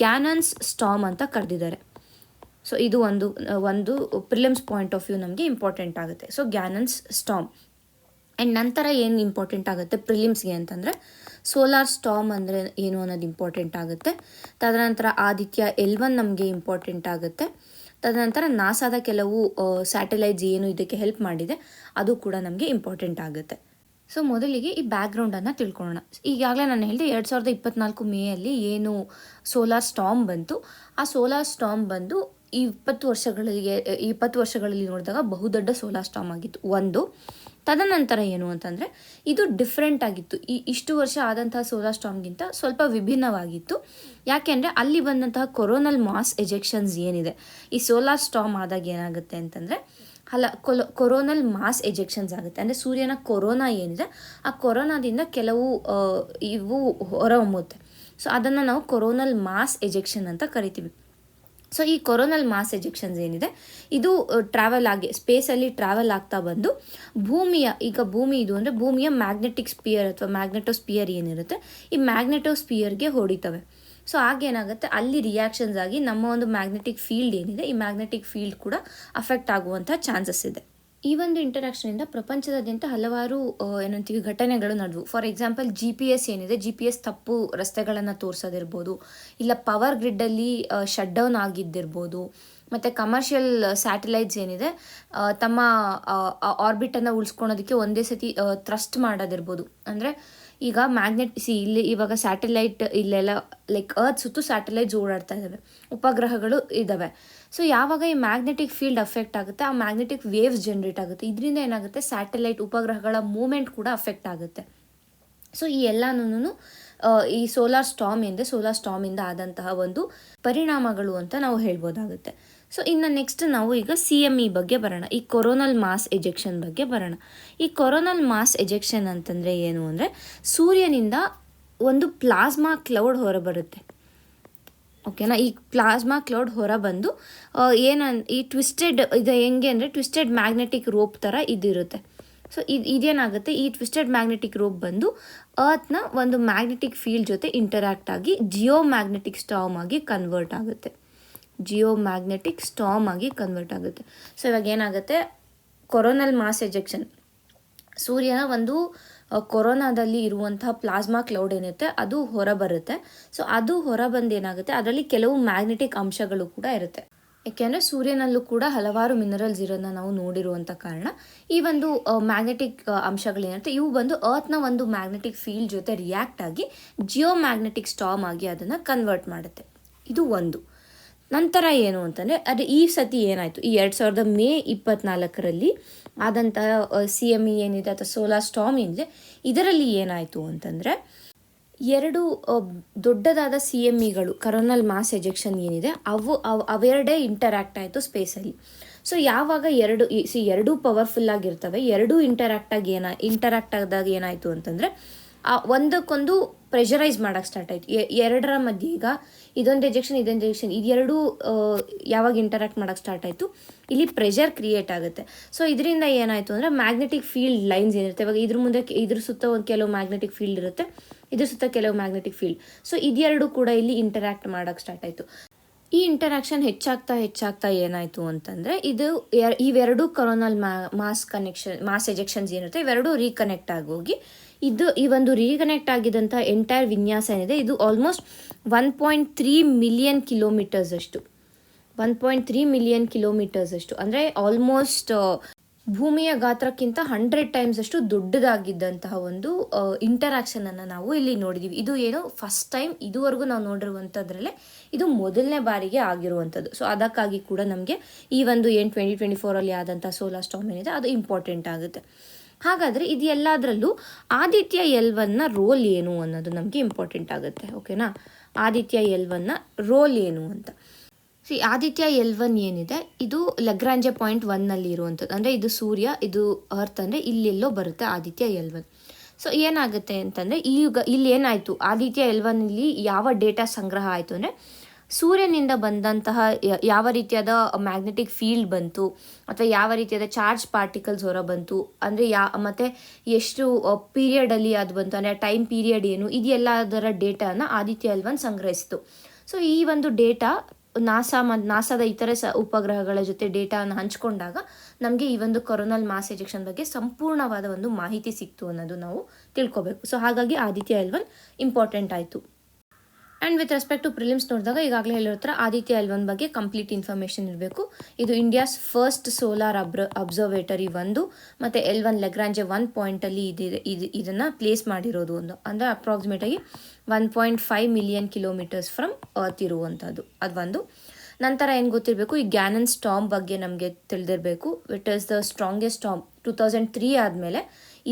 ಗ್ಯಾನನ್ಸ್ ಸ್ಟಾರ್ಮ್ ಅಂತ ಕರೆದಿದ್ದಾರೆ. ಸೊ ಇದು ಒಂದು ಪ್ರಿಲಿಮ್ಸ್ ಪಾಯಿಂಟ್ ಆಫ್ ವ್ಯೂ ನಮಗೆ ಇಂಪಾರ್ಟೆಂಟ್ ಆಗುತ್ತೆ. ಸೊ ಗ್ಯಾನನ್ಸ್ ಸ್ಟಾರ್ಮ್. ಆ್ಯಂಡ್ ನಂತರ ಏನು ಇಂಪಾರ್ಟೆಂಟ್ ಆಗುತ್ತೆ ಪ್ರಿಲಿಮ್ಸ್ಗೆ ಅಂತಂದರೆ ಸೋಲಾರ್ ಸ್ಟಾರ್ಮ್ ಅಂದರೆ ಏನು ಅನ್ನೋದು ಇಂಪಾರ್ಟೆಂಟ್ ಆಗುತ್ತೆ. ತದನಂತರ ಆದಿತ್ಯ L1 ನಮಗೆ ಇಂಪಾರ್ಟೆಂಟ್ ಆಗುತ್ತೆ. ತದನಂತರ ನಾಸಾದ ಕೆಲವು ಸ್ಯಾಟಲೈಟ್ಸ್ ಏನು ಇದಕ್ಕೆ ಹೆಲ್ಪ್ ಮಾಡಿದೆ ಅದು ಕೂಡ ನಮಗೆ ಇಂಪಾರ್ಟೆಂಟ್ ಆಗುತ್ತೆ. ಸೊ ಮೊದಲಿಗೆ ಈ ಬ್ಯಾಕ್ಗ್ರೌಂಡನ್ನು ತಿಳ್ಕೊಳ್ಳೋಣ. ಈಗಾಗಲೇ ನಾನು ಹೇಳಿದೆ 2024 ಮೇಯಲ್ಲಿ ಏನು ಸೋಲಾರ್ ಸ್ಟಾರ್ಮ್ ಬಂತು, ಆ ಸೋಲಾರ್ ಸ್ಟಾರ್ಮ್ ಬಂದು ಈ 20 ವರ್ಷಗಳಲ್ಲಿ ನೋಡಿದಾಗ ಬಹುದೊಡ್ಡ ಸೋಲಾರ್ ಸ್ಟಾರ್ಮ್ ಆಗಿತ್ತು ಒಂದು. ತದನಂತರ ಏನು ಅಂತಂದರೆ ಇದು ಡಿಫ್ರೆಂಟ್ ಆಗಿತ್ತು. ಇಷ್ಟು ವರ್ಷ ಆದಂತಹ ಸೋಲಾರ್ ಸ್ಟಾರ್ಮ್ಗಿಂತ ಸ್ವಲ್ಪ ವಿಭಿನ್ನವಾಗಿತ್ತು. ಯಾಕೆಂದರೆ ಅಲ್ಲಿ ಬಂದಂತಹ ಕೊರೋನಲ್ ಮಾಸ್ ಎಜೆಕ್ಷನ್ಸ್ ಏನಿದೆ, ಈ ಸೋಲಾರ್ ಸ್ಟಾರ್ಮ್ ಆದಾಗ ಏನಾಗುತ್ತೆ ಅಂತಂದರೆ ಕೊರೋನಲ್ ಮಾಸ್ ಎಜೆಕ್ಷನ್ಸ್ ಆಗುತ್ತೆ. ಅಂದರೆ ಸೂರ್ಯನ ಕೊರೋನಾ ಏನಿದೆ ಆ ಕೊರೋನಾದಿಂದ ಕೆಲವು ಇವು ಹೊರಹೊಮ್ಮುತ್ತೆ. ಸೊ ಅದನ್ನು ನಾವು ಕೊರೋನಲ್ ಮಾಸ್ ಎಜೆಕ್ಷನ್ ಅಂತ ಕರಿತೀವಿ. ಸೊ ಈ ಕೊರೋನಲ್ ಮಾಸ್ ಎಜೆಕ್ಷನ್ಸ್ ಏನಿದೆ ಇದು ಸ್ಪೇಸಲ್ಲಿ ಟ್ರಾವೆಲ್ ಆಗ್ತಾ ಬಂದು ಭೂಮಿ ಇದು ಅಂದರೆ ಭೂಮಿಯ ಮ್ಯಾಗ್ನೆಟಿಕ್ ಸ್ಪಿಯರ್ ಅಥವಾ ಮ್ಯಾಗ್ನೆಟೋಸ್ಪಿಯರ್ ಏನಿರುತ್ತೆ ಈ ಮ್ಯಾಗ್ನೆಟೋಸ್ಪಿಯರ್ಗೆ ಹೊಡಿತವೆ. ಸೊ ಆಗೇನಾಗುತ್ತೆ ಅಲ್ಲಿ ರಿಯಾಕ್ಷನ್ಸ್ ಆಗಿ ನಮ್ಮ ಒಂದು ಮ್ಯಾಗ್ನೆಟಿಕ್ ಫೀಲ್ಡ್ ಏನಿದೆ ಈ ಮ್ಯಾಗ್ನೆಟಿಕ್ ಫೀಲ್ಡ್ ಕೂಡ ಅಫೆಕ್ಟ್ ಆಗುವಂಥ ಚಾನ್ಸಸ್ ಇದೆ. ಈ ಒಂದು ಇಂಟರಾಕ್ಷನಿಂದ ಪ್ರಪಂಚದಾದ್ಯಂತ ಹಲವಾರು ಏನಂತೀವಿ ಘಟನೆಗಳು ನಡೆದವು. ಫಾರ್ ಎಕ್ಸಾಂಪಲ್ GPS ಏನಿದೆ, GPS ತಪ್ಪು ರಸ್ತೆಗಳನ್ನು ತೋರಿಸೋದಿರ್ಬೋದು, ಇಲ್ಲ ಪವರ್ ಗ್ರಿಡ್ಡಲ್ಲಿ ಶಟ್ ಡೌನ್ ಆಗಿದ್ದಿರ್ಬೋದು, ಮತ್ತು ಕಮರ್ಷಿಯಲ್ ಸ್ಯಾಟಲೈಟ್ಸ್ ಏನಿದೆ ತಮ್ಮ ಆರ್ಬಿಟನ್ನು ಉಳಿಸ್ಕೊಳೋದಕ್ಕೆ ಒಂದೇ ಸತಿ ಥ್ರಸ್ಟ್ ಮಾಡೋದಿರ್ಬೋದು. ಅಂದರೆ ಈಗ ಇಲ್ಲಿ ಇವಾಗ ಸ್ಯಾಟಲೈಟ್ ಇಲ್ಲೆಲ್ಲ ಲೈಕ್ ಅರ್ತ್ ಸುತ್ತು ಸ್ಯಾಟಲೈಟ್ಸ್ ಓಡಾಡ್ತಾ ಇದ್ದಾವೆ, ಉಪಗ್ರಹಗಳು ಇದ್ದಾವೆ. ಸೊ ಯಾವಾಗ ಈ ಮ್ಯಾಗ್ನೆಟಿಕ್ ಫೀಲ್ಡ್ ಅಫೆಕ್ಟ್ ಆಗುತ್ತೆ ಆ ಮ್ಯಾಗ್ನೆಟಿಕ್ ವೇವ್ಸ್ ಜನರೇಟ್ ಆಗುತ್ತೆ. ಇದರಿಂದ ಏನಾಗುತ್ತೆ ಸ್ಯಾಟಲೈಟ್ ಉಪಗ್ರಹಗಳ ಮೂವ್ಮೆಂಟ್ ಕೂಡ ಅಫೆಕ್ಟ್ ಆಗುತ್ತೆ. ಸೊ ಈ ಎಲ್ಲನೂ ಈ ಸೋಲಾರ್ ಸ್ಟಾರ್ಮಿಂದ ಆದಂತಹ ಒಂದು ಪರಿಣಾಮಗಳು ಅಂತ ನಾವು ಹೇಳ್ಬೋದಾಗುತ್ತೆ. ಸೊ ಇನ್ನು ನೆಕ್ಸ್ಟ್ ನಾವು ಈಗ CME ಬಗ್ಗೆ ಬರೋಣ. ಈ ಕೊರೋನಲ್ ಮಾಸ್ ಎಜೆಕ್ಷನ್ ಬಗ್ಗೆ ಬರೋಣ. ಈ ಕೊರೋನಲ್ ಮಾಸ್ ಎಜೆಕ್ಷನ್ ಅಂತಂದರೆ ಏನು ಅಂದರೆ ಸೂರ್ಯನಿಂದ ಒಂದು ಪ್ಲಾಸ್ಮಾ ಕ್ಲೌಡ್ ಹೊರಬರುತ್ತೆ. ಓಕೆನಾ? ಈ ಪ್ಲಾಸ್ಮಾ ಕ್ಲೌಡ್ ಹೊರಬಂದು ಈ ಟ್ವಿಸ್ಟೆಡ್ ಇದು ಹೆಂಗೆ ಅಂದರೆ ಟ್ವಿಸ್ಟೆಡ್ ಮ್ಯಾಗ್ನೆಟಿಕ್ ರೋಪ್ ಥರ ಇದಿರುತ್ತೆ. ಸೊ ಇದೇನಾಗುತ್ತೆ, ಈ ಟ್ವಿಸ್ಟೆಡ್ ಮ್ಯಾಗ್ನೆಟಿಕ್ ರೋಪ್ ಬಂದು ಅರ್ತ್ನ ಒಂದು ಮ್ಯಾಗ್ನೆಟಿಕ್ ಫೀಲ್ಡ್ ಜೊತೆ ಇಂಟರಾಕ್ಟ್ ಆಗಿ ಜಿಯೋ ಮ್ಯಾಗ್ನೆಟಿಕ್ ಸ್ಟಾರ್ಮ್ ಆಗಿ ಕನ್ವರ್ಟ್ ಆಗುತ್ತೆ. ಸೊ ಇವಾಗ ಏನಾಗುತ್ತೆ, ಕೊರೋನಲ್ ಮಾಸ್ ಎಜೆಕ್ಷನ್ ಸೂರ್ಯನ ಒಂದು ಕೊರೋನಾದಲ್ಲಿ ಇರುವಂತಹ ಪ್ಲಾಸ್ಮಾ ಕ್ಲೌಡ್ ಏನಿರುತ್ತೆ ಅದು ಹೊರಬರುತ್ತೆ. ಸೊ ಅದು ಹೊರಬಂದು ಏನಾಗುತ್ತೆ, ಅದರಲ್ಲಿ ಕೆಲವು ಮ್ಯಾಗ್ನೆಟಿಕ್ ಅಂಶಗಳು ಕೂಡ ಇರುತ್ತೆ. ಏಕೆಂದರೆ ಸೂರ್ಯನಲ್ಲೂ ಕೂಡ ಹಲವಾರು ಮಿನರಲ್ಸ್ ಇರೋದನ್ನ ನಾವು ನೋಡಿರುವಂಥ ಕಾರಣ ಈ ಒಂದು ಮ್ಯಾಗ್ನೆಟಿಕ್ ಅಂಶಗಳೇನಿರುತ್ತೆ ಇವು ಬಂದು ಅರ್ತ್ನ ಒಂದು ಮ್ಯಾಗ್ನೆಟಿಕ್ ಫೀಲ್ಡ್ ಜೊತೆ ರಿಯಾಕ್ಟ್ ಆಗಿ ಜಿಯೋ ಮ್ಯಾಗ್ನೆಟಿಕ್ ಸ್ಟಾರ್ಮ್ ಆಗಿ ಅದನ್ನು ಕನ್ವರ್ಟ್ ಮಾಡುತ್ತೆ. ಇದು ಒಂದು. ನಂತರ ಏನು ಅಂತಂದರೆ ಈ ಸತಿ ಏನಾಯಿತು, ಈ 2000 ಮೇ 24ರಲ್ಲಿ ಆದಂತಹ CME ಏನಿದೆ ಅಥವಾ ಸೋಲಾರ್ ಸ್ಟಾರ್ಮ್ ಏನಿದೆ ಇದರಲ್ಲಿ ಏನಾಯಿತು ಅಂತಂದರೆ ಎರಡು ದೊಡ್ಡದಾದ CMEಗಳು ಕೊರೋನಲ್ ಮಾಸ್ ಎಜೆಕ್ಷನ್ ಏನಿದೆ ಅವೆರಡೇ ಇಂಟರಾಕ್ಟ್ ಆಯಿತು ಸ್ಪೇಸಲ್ಲಿ. ಸೊ ಯಾವಾಗ ಎರಡೂ ಪವರ್ಫುಲ್ ಆಗಿರ್ತವೆ, ಎರಡೂ ಇಂಟರಾಕ್ಟ್ ಆದಾಗ ಏನಾಯಿತು ಅಂತಂದರೆ ಒಂದಕ್ಕೊಂದು ಪ್ರೆಷರೈಸ್ ಮಾಡೋಕ್ಕೆ ಸ್ಟಾರ್ಟ್ ಆಯಿತು. ಎರಡರ ಮಧ್ಯೆ ಈಗ ಇದೊಂದು ಎಜೆಕ್ಷನ್ ಇದೆರಡು ಯಾವಾಗ ಇಂಟರಾಕ್ಟ್ ಮಾಡೋಕ್ಕೆ ಸ್ಟಾರ್ಟ್ ಆಯಿತು, ಇಲ್ಲಿ ಪ್ರೆಷರ್ ಕ್ರಿಯೇಟ್ ಆಗುತ್ತೆ. ಸೊ ಇದರಿಂದ ಏನಾಯಿತು ಅಂದರೆ ಮ್ಯಾಗ್ನೆಟಿಕ್ ಫೀಲ್ಡ್ ಲೈನ್ಸ್ ಏನಿರುತ್ತೆ, ಇವಾಗ ಇದ್ರ ಸುತ್ತ ಒಂದು ಕೆಲವು ಮ್ಯಾಗ್ನೆಟಿಕ್ ಫೀಲ್ಡ್ ಇರುತ್ತೆ, ಇದ್ರ ಸುತ್ತ ಕೆಲವು ಮ್ಯಾಗ್ನೆಟಿಕ್ ಫೀಲ್ಡ್. ಸೊ ಇದೆರಡು ಕೂಡ ಇಲ್ಲಿ ಇಂಟರಾಕ್ಟ್ ಮಾಡೋಕ್ಕೆ ಸ್ಟಾರ್ಟ್ ಆಯಿತು. ಈ ಇಂಟರಾಕ್ಷನ್ ಹೆಚ್ಚಾಗ್ತಾ ಏನಾಯಿತು ಅಂತಂದರೆ ಇದು ಇವೆರಡು ಕೊರೋನಲ್ ಮಾಸ್ ಎಜೆಕ್ಷನ್ಸ್ ಏನಿರುತ್ತೆ ಇವೆರಡು ರೀಕನೆಕ್ಟ್ ಆಗೋಗಿ ಈ ಒಂದು ರೀಕನೆಕ್ಟ್ ಆಗಿದ್ದಂಥ ಎಂಟೈರ್ ವಿನ್ಯಾಸ ಏನಿದೆ ಇದು ಆಲ್ಮೋಸ್ಟ್ 1.3 ಮಿಲಿಯನ್ ಕಿಲೋಮೀಟರ್ಸ್ ಅಷ್ಟು 1.3 ಮಿಲಿಯನ್ ಕಿಲೋಮೀಟರ್ಸ್ ಅಷ್ಟು ಅಂದರೆ ಆಲ್ಮೋಸ್ಟ್ ಭೂಮಿಯ ಗಾತ್ರಕ್ಕಿಂತ 100 ಟೈಮ್ಸ್ ಅಷ್ಟು ದೊಡ್ಡದಾಗಿದ್ದಂತಹ ಒಂದು ಇಂಟರಾಕ್ಷನನ್ನು ನಾವು ಇಲ್ಲಿ ನೋಡಿದ್ದೀವಿ. ಇದು ಏನು ಫಸ್ಟ್ ಟೈಮ್ ಇದುವರೆಗೂ ನಾವು ನೋಡಿರುವಂಥದ್ರಲ್ಲೇ ಇದು ಮೊದಲನೇ ಬಾರಿಗೆ ಆಗಿರುವಂಥದ್ದು. ಸೊ ಅದಕ್ಕಾಗಿ ಕೂಡ ನಮಗೆ ಈ ಒಂದು 2024 ಆದಂಥ ಸೋಲಾರ್ ಸ್ಟಾರ್ಮ್ ಏನಿದೆ ಅದು ಇಂಪಾರ್ಟೆಂಟ್ ಆಗುತ್ತೆ. ಹಾಗಾದರೆ ಇದು ಎಲ್ಲದರಲ್ಲೂ ಆದಿತ್ಯ L1ನ ರೋಲ್ ಏನು ಅನ್ನೋದು ನಮಗೆ ಇಂಪಾರ್ಟೆಂಟ್ ಆಗುತ್ತೆ. ಓಕೆನಾ, ಆದಿತ್ಯ L1ನ ರೋಲ್ ಏನು ಅಂತ. ಆದಿತ್ಯ L1 ಏನಿದೆ ಇದು ಲೆಗ್ರಾಂಜೆ ಪಾಯಿಂಟ್ 1ನಲ್ಲಿ ಇರುವಂಥದ್ದು. ಅಂದರೆ ಇದು ಸೂರ್ಯ, ಇದು ಅರ್ತ್, ಅಂದರೆ ಇಲ್ಲೆಲ್ಲೋ ಬರುತ್ತೆ ಆದಿತ್ಯ L1. ಸೊ ಏನಾಗುತ್ತೆ ಅಂತಂದರೆ ಇಲ್ಲಿ ಏನಾಯಿತು, ಆದಿತ್ಯ L1ಇಲ್ಲಿ ಯಾವ ಡೇಟಾ ಸಂಗ್ರಹ ಆಯಿತು ಅಂದರೆ ಸೂರ್ಯನಿಂದ ಬಂದಂತಹ ಯಾವ ರೀತಿಯಾದ ಮ್ಯಾಗ್ನೆಟಿಕ್ ಫೀಲ್ಡ್ ಬಂತು ಅಥವಾ ಯಾವ ರೀತಿಯಾದ ಚಾರ್ಜ್ ಪಾರ್ಟಿಕಲ್ಸ್ ಹೊರ ಬಂತು, ಅಂದರೆ ಮತ್ತು ಎಷ್ಟು ಪೀರಿಯಡಲ್ಲಿ ಅದು ಬಂತು, ಅಂದರೆ ಟೈಮ್ ಪೀರಿಯಡ್ ಏನು, ಇದೆಲ್ಲದರ ಡೇಟಾನ ಆದಿತ್ಯ L1 ಸಂಗ್ರಹಿಸಿತು. ಸೊ ಈ ಒಂದು ಡೇಟಾ ನಾಸಾದ ಇತರೆ ಉಪಗ್ರಹಗಳ ಜೊತೆ ಡೇಟಾವನ್ನು ಹಂಚ್ಕೊಂಡಾಗ ನಮಗೆ ಈ ಒಂದು ಕೊರೋನಲ್ ಮಾಸ್ ಎಜೆಕ್ಷನ್ ಬಗ್ಗೆ ಸಂಪೂರ್ಣವಾದ ಒಂದು ಮಾಹಿತಿ ಸಿಕ್ತು ಅನ್ನೋದು ನಾವು ತಿಳ್ಕೊಬೇಕು. ಸೊ ಹಾಗಾಗಿ ಆದಿತ್ಯ L1 ಇಂಪಾರ್ಟೆಂಟ್ ಆಯಿತು. And with respect to prelims ನೋಡಿದಾಗ ಈಗಾಗಲೇ ಹೇಳಿರ್ತಾರೆ ಆದಿತ್ಯ L1 ಬಗ್ಗೆ ಕಂಪ್ಲೀಟ್ ಇನ್ಫಾರ್ಮೇಷನ್ ಇರಬೇಕು. ಇದು ಇಂಡಿಯಾಸ್ ಫಸ್ಟ್ ಸೋಲಾರ್ ಅಬ್ಸರ್ವೇಟರಿ ಒಂದು, ಮತ್ತು L1 ಲೆಗ್ರಾಂಜೆ 1 ಪಾಯಿಂಟಲ್ಲಿ ಇದನ್ನು ಪ್ಲೇಸ್ ಮಾಡಿರೋದು ಒಂದು, ಅಂದರೆ ಅಪ್ರಾಕ್ಸಿಮೇಟಾಗಿ 1.5 ಮಿಲಿಯನ್ ಕಿಲೋಮೀಟರ್ಸ್ ಫ್ರಮ್ ಅರ್ತ್ ಇರುವಂಥದ್ದು ಅದು ಒಂದು. ನಂತರ ಏನು ಗೊತ್ತಿರಬೇಕು, ಈ ಗ್ಯಾನನ್ ಸ್ಟಾರ್ಮ್ ಬಗ್ಗೆ ನಮಗೆ ತಿಳಿದಿರಬೇಕು. It is the strongest storm. 2003 ಆದಮೇಲೆ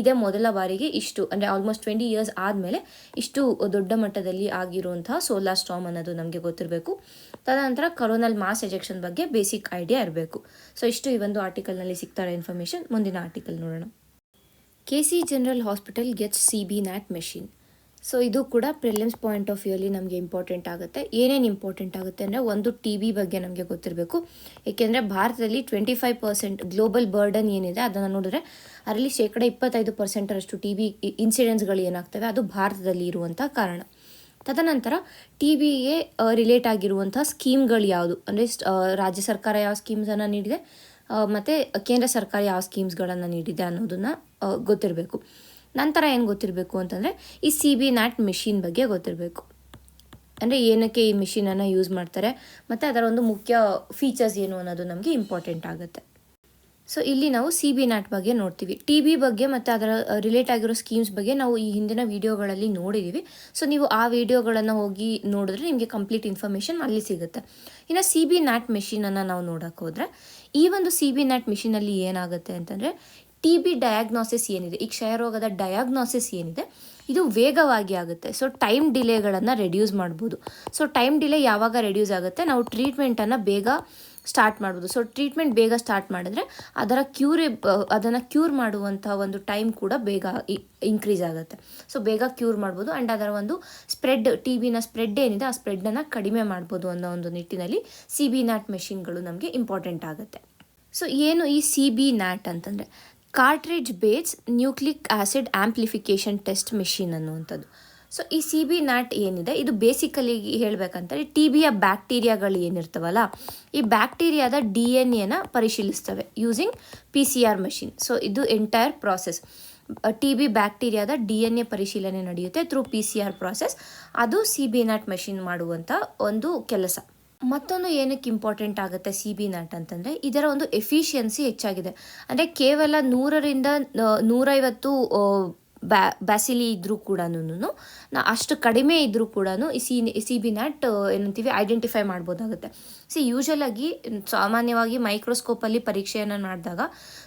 ಇದೇ ಮೊದಲ ಬಾರಿಗೆ ಇಷ್ಟು, ಅಂದರೆ ಆಲ್ಮೋಸ್ಟ್ 20 ಇಯರ್ಸ್ ಆದಮೇಲೆ ಇಷ್ಟು ದೊಡ್ಡ ಮಟ್ಟದಲ್ಲಿ ಆಗಿರುವಂತಹ ಸೋಲಾರ್ ಸ್ಟಾರ್ಮ್ ಅನ್ನೋದು ನಮಗೆ ಗೊತ್ತಿರಬೇಕು. ತದನಂತರ ಕೊರೋನಲ್ ಮಾಸ್ ಎಜೆಕ್ಷನ್ ಬಗ್ಗೆ ಬೇಸಿಕ್ ಐಡಿಯಾ ಇರಬೇಕು. ಸೊ ಇಷ್ಟು ಈ ಒಂದು ಆರ್ಟಿಕಲ್ನಲ್ಲಿ ಸಿಗ್ತಾರೆ ಇನ್ಫಾರ್ಮೇಷನ್. ಮುಂದಿನ ಆರ್ಟಿಕಲ್ ನೋಡೋಣ. KC general hospital gets CB-NAT machine. So ಇದು ಕೂಡ ಪ್ರಿಲಿಮ್ಸ್ ಪಾಯಿಂಟ್ ಆಫ್ ವ್ಯೂಲಿ ನಮಗೆ ಇಂಪಾರ್ಟೆಂಟ್ ಆಗುತ್ತೆ. ಏನೇನು ಇಂಪಾರ್ಟೆಂಟ್ ಆಗುತ್ತೆ ಅಂದರೆ ಒಂದು TB ಬಗ್ಗೆ ನಮಗೆ ಗೊತ್ತಿರಬೇಕು. ಏಕೆಂದರೆ ಭಾರತದಲ್ಲಿ 25% ಗ್ಲೋಬಲ್ ಬರ್ಡನ್ ಏನಿದೆ ಅದನ್ನು ನೋಡಿದ್ರೆ ಅದರಲ್ಲಿ 25% TB ಇನ್ಸಿಡೆನ್ಸ್ಗಳು ಏನಾಗ್ತವೆ ಅದು ಭಾರತದಲ್ಲಿ ಇರುವಂಥ ಕಾರಣ. ತದನಂತರ TBಗೆ ರಿಲೇಟ್ ಆಗಿರುವಂಥ ಸ್ಕೀಮ್ಗಳು ಯಾವುದು, ಅಂದರೆ ರಾಜ್ಯ ಸರ್ಕಾರ ಯಾವ ಸ್ಕೀಮ್ಸನ್ನು ನೀಡಿದೆ ಮತ್ತು ಕೇಂದ್ರ ಸರ್ಕಾರ ಯಾವ ಸ್ಕೀಮ್ಸ್ಗಳನ್ನು ನೀಡಿದೆ ಅನ್ನೋದನ್ನು ಗೊತ್ತಿರಬೇಕು. ನಂತರ ಏನು ಗೊತ್ತಿರಬೇಕು ಅಂತಂದರೆ ಈ CB-NAT ಮೆಷಿನ್ ಬಗ್ಗೆ ಗೊತ್ತಿರಬೇಕು. ಅಂದರೆ ಏನಕ್ಕೆ ಈ ಮೆಷಿನನ್ನು ಯೂಸ್ ಮಾಡ್ತಾರೆ ಮತ್ತು ಅದರ ಒಂದು ಮುಖ್ಯ ಫೀಚರ್ಸ್ ಏನು ಅನ್ನೋದು ನಮಗೆ ಇಂಪಾರ್ಟೆಂಟ್ ಆಗುತ್ತೆ. ಸೊ ಇಲ್ಲಿ ನಾವು CB-NAT ಬಗ್ಗೆ ನೋಡ್ತೀವಿ. TB ಬಗ್ಗೆ ಮತ್ತು ಅದರ ರಿಲೇಟ್ ಆಗಿರೋ ಸ್ಕೀಮ್ಸ್ ಬಗ್ಗೆ ನಾವು ಈ ಹಿಂದಿನ ವೀಡಿಯೋಗಳಲ್ಲಿ ನೋಡಿದ್ದೀವಿ. ಸೊ ನೀವು ಆ ವಿಡಿಯೋಗಳನ್ನು ಹೋಗಿ ನೋಡಿದ್ರೆ ನಿಮಗೆ ಕಂಪ್ಲೀಟ್ ಇನ್ಫಾರ್ಮೇಷನ್ ಅಲ್ಲಿ ಸಿಗುತ್ತೆ. ಇನ್ನು CB-NAT ಮೆಷಿನನ್ನು ನಾವು ನೋಡೋಕೆ ಹೋದರೆ ಈ ಒಂದು CB-NAT ಮೆಷಿನಲ್ಲಿ ಏನಾಗುತ್ತೆ ಅಂತಂದರೆ TB ಡಯಾಗ್ನೋಸಿಸ್ ಏನಿದೆ, ಈ ಕ್ಷಯರೋಗದ ಡಯಾಗ್ನೋಸಿಸ್ ಏನಿದೆ ಇದು ವೇಗವಾಗಿ ಆಗುತ್ತೆ. ಸೊ ಟೈಮ್ ಡಿಲೇಗಳನ್ನು ರೆಡ್ಯೂಸ್ ಮಾಡ್ಬೋದು. ಸೊ ಟೈಮ್ ಡಿಲೇ ಯಾವಾಗ ರೆಡ್ಯೂಸ್ ಆಗುತ್ತೆ, ನಾವು ಟ್ರೀಟ್ಮೆಂಟನ್ನು ಬೇಗ ಸ್ಟಾರ್ಟ್ ಮಾಡ್ಬೋದು. ಸೊ ಟ್ರೀಟ್ಮೆಂಟ್ ಬೇಗ ಸ್ಟಾರ್ಟ್ ಮಾಡಿದ್ರೆ ಅದನ್ನು ಕ್ಯೂರ್ ಮಾಡುವಂಥ ಒಂದು ಟೈಮ್ ಕೂಡ ಬೇಗ ಇನ್ಕ್ರೀಸ್ ಆಗುತ್ತೆ. ಸೊ ಬೇಗ ಕ್ಯೂರ್ ಮಾಡ್ಬೋದು ಆ್ಯಂಡ್ ಅದರ ಒಂದು TBನ ಸ್ಪ್ರೆಡ್ ಏನಿದೆ ಆ ಸ್ಪ್ರೆಡ್ಡನ್ನು ಕಡಿಮೆ ಮಾಡ್ಬೋದು ಅನ್ನೋ ಒಂದು ನಿಟ್ಟಿನಲ್ಲಿ CB-NAT ಮೆಷಿನ್ಗಳು ನಮಗೆ ಇಂಪಾರ್ಟೆಂಟ್ ಆಗುತ್ತೆ. ಸೊ ಏನು ಈ CB-NAT ಅಂತಂದರೆ cartridge based nucleic acid amplification test machine ಅನ್ನುವಂಥದ್ದು. ಸೊ ಈ CB-NAT ಏನಿದೆ ಇದು ಬೇಸಿಕಲಿ ಹೇಳಬೇಕಂತಂದರೆ TBಯ ಬ್ಯಾಕ್ಟೀರಿಯಾಗಳು ಏನಿರ್ತವಲ್ಲ ಈ ಬ್ಯಾಕ್ಟೀರಿಯಾದ DNA ಪರಿಶೀಲಿಸ್ತವೆ ಯೂಸಿಂಗ್ PCR ಮೆಷಿನ್. ಸೊ ಇದು ಎಂಟೈರ್ ಪ್ರಾಸೆಸ್. TB ಬ್ಯಾಕ್ಟೀರಿಯಾದ DNA ಪರಿಶೀಲನೆ ನಡೆಯುತ್ತೆ ಥ್ರೂ PCR ಪ್ರಾಸೆಸ್. ಅದು CB-NAT ಮೆಷಿನ್ ಮಾಡುವಂಥ ಒಂದು ಕೆಲಸ. ಮತ್ತೊಂದು ಏನಕ್ಕೆ ಇಂಪಾರ್ಟೆಂಟ್ ಆಗುತ್ತೆ CB-NAT ಅಂತಂದರೆ ಇದರ ಒಂದು ಎಫಿಷಿಯನ್ಸಿ ಹೆಚ್ಚಾಗಿದೆ. ಅಂದರೆ ಕೇವಲ 100ರಿಂದ 150 ಬ್ಯಾಸಿಲಿ ಇದ್ದರೂ ಕೂಡ ಅಷ್ಟು ಕಡಿಮೆ ಇದ್ದರೂ ಕೂಡ ಈ CB-NAT ಏನಂತೀವಿ ಐಡೆಂಟಿಫೈ ಮಾಡ್ಬೋದಾಗುತ್ತೆ. ಯೂಶಲಾಗಿ ಸಾಮಾನ್ಯವಾಗಿ ಮೈಕ್ರೋಸ್ಕೋಪಲ್ಲಿ ಪರೀಕ್ಷೆಯನ್ನು ಮಾಡಿದಾಗ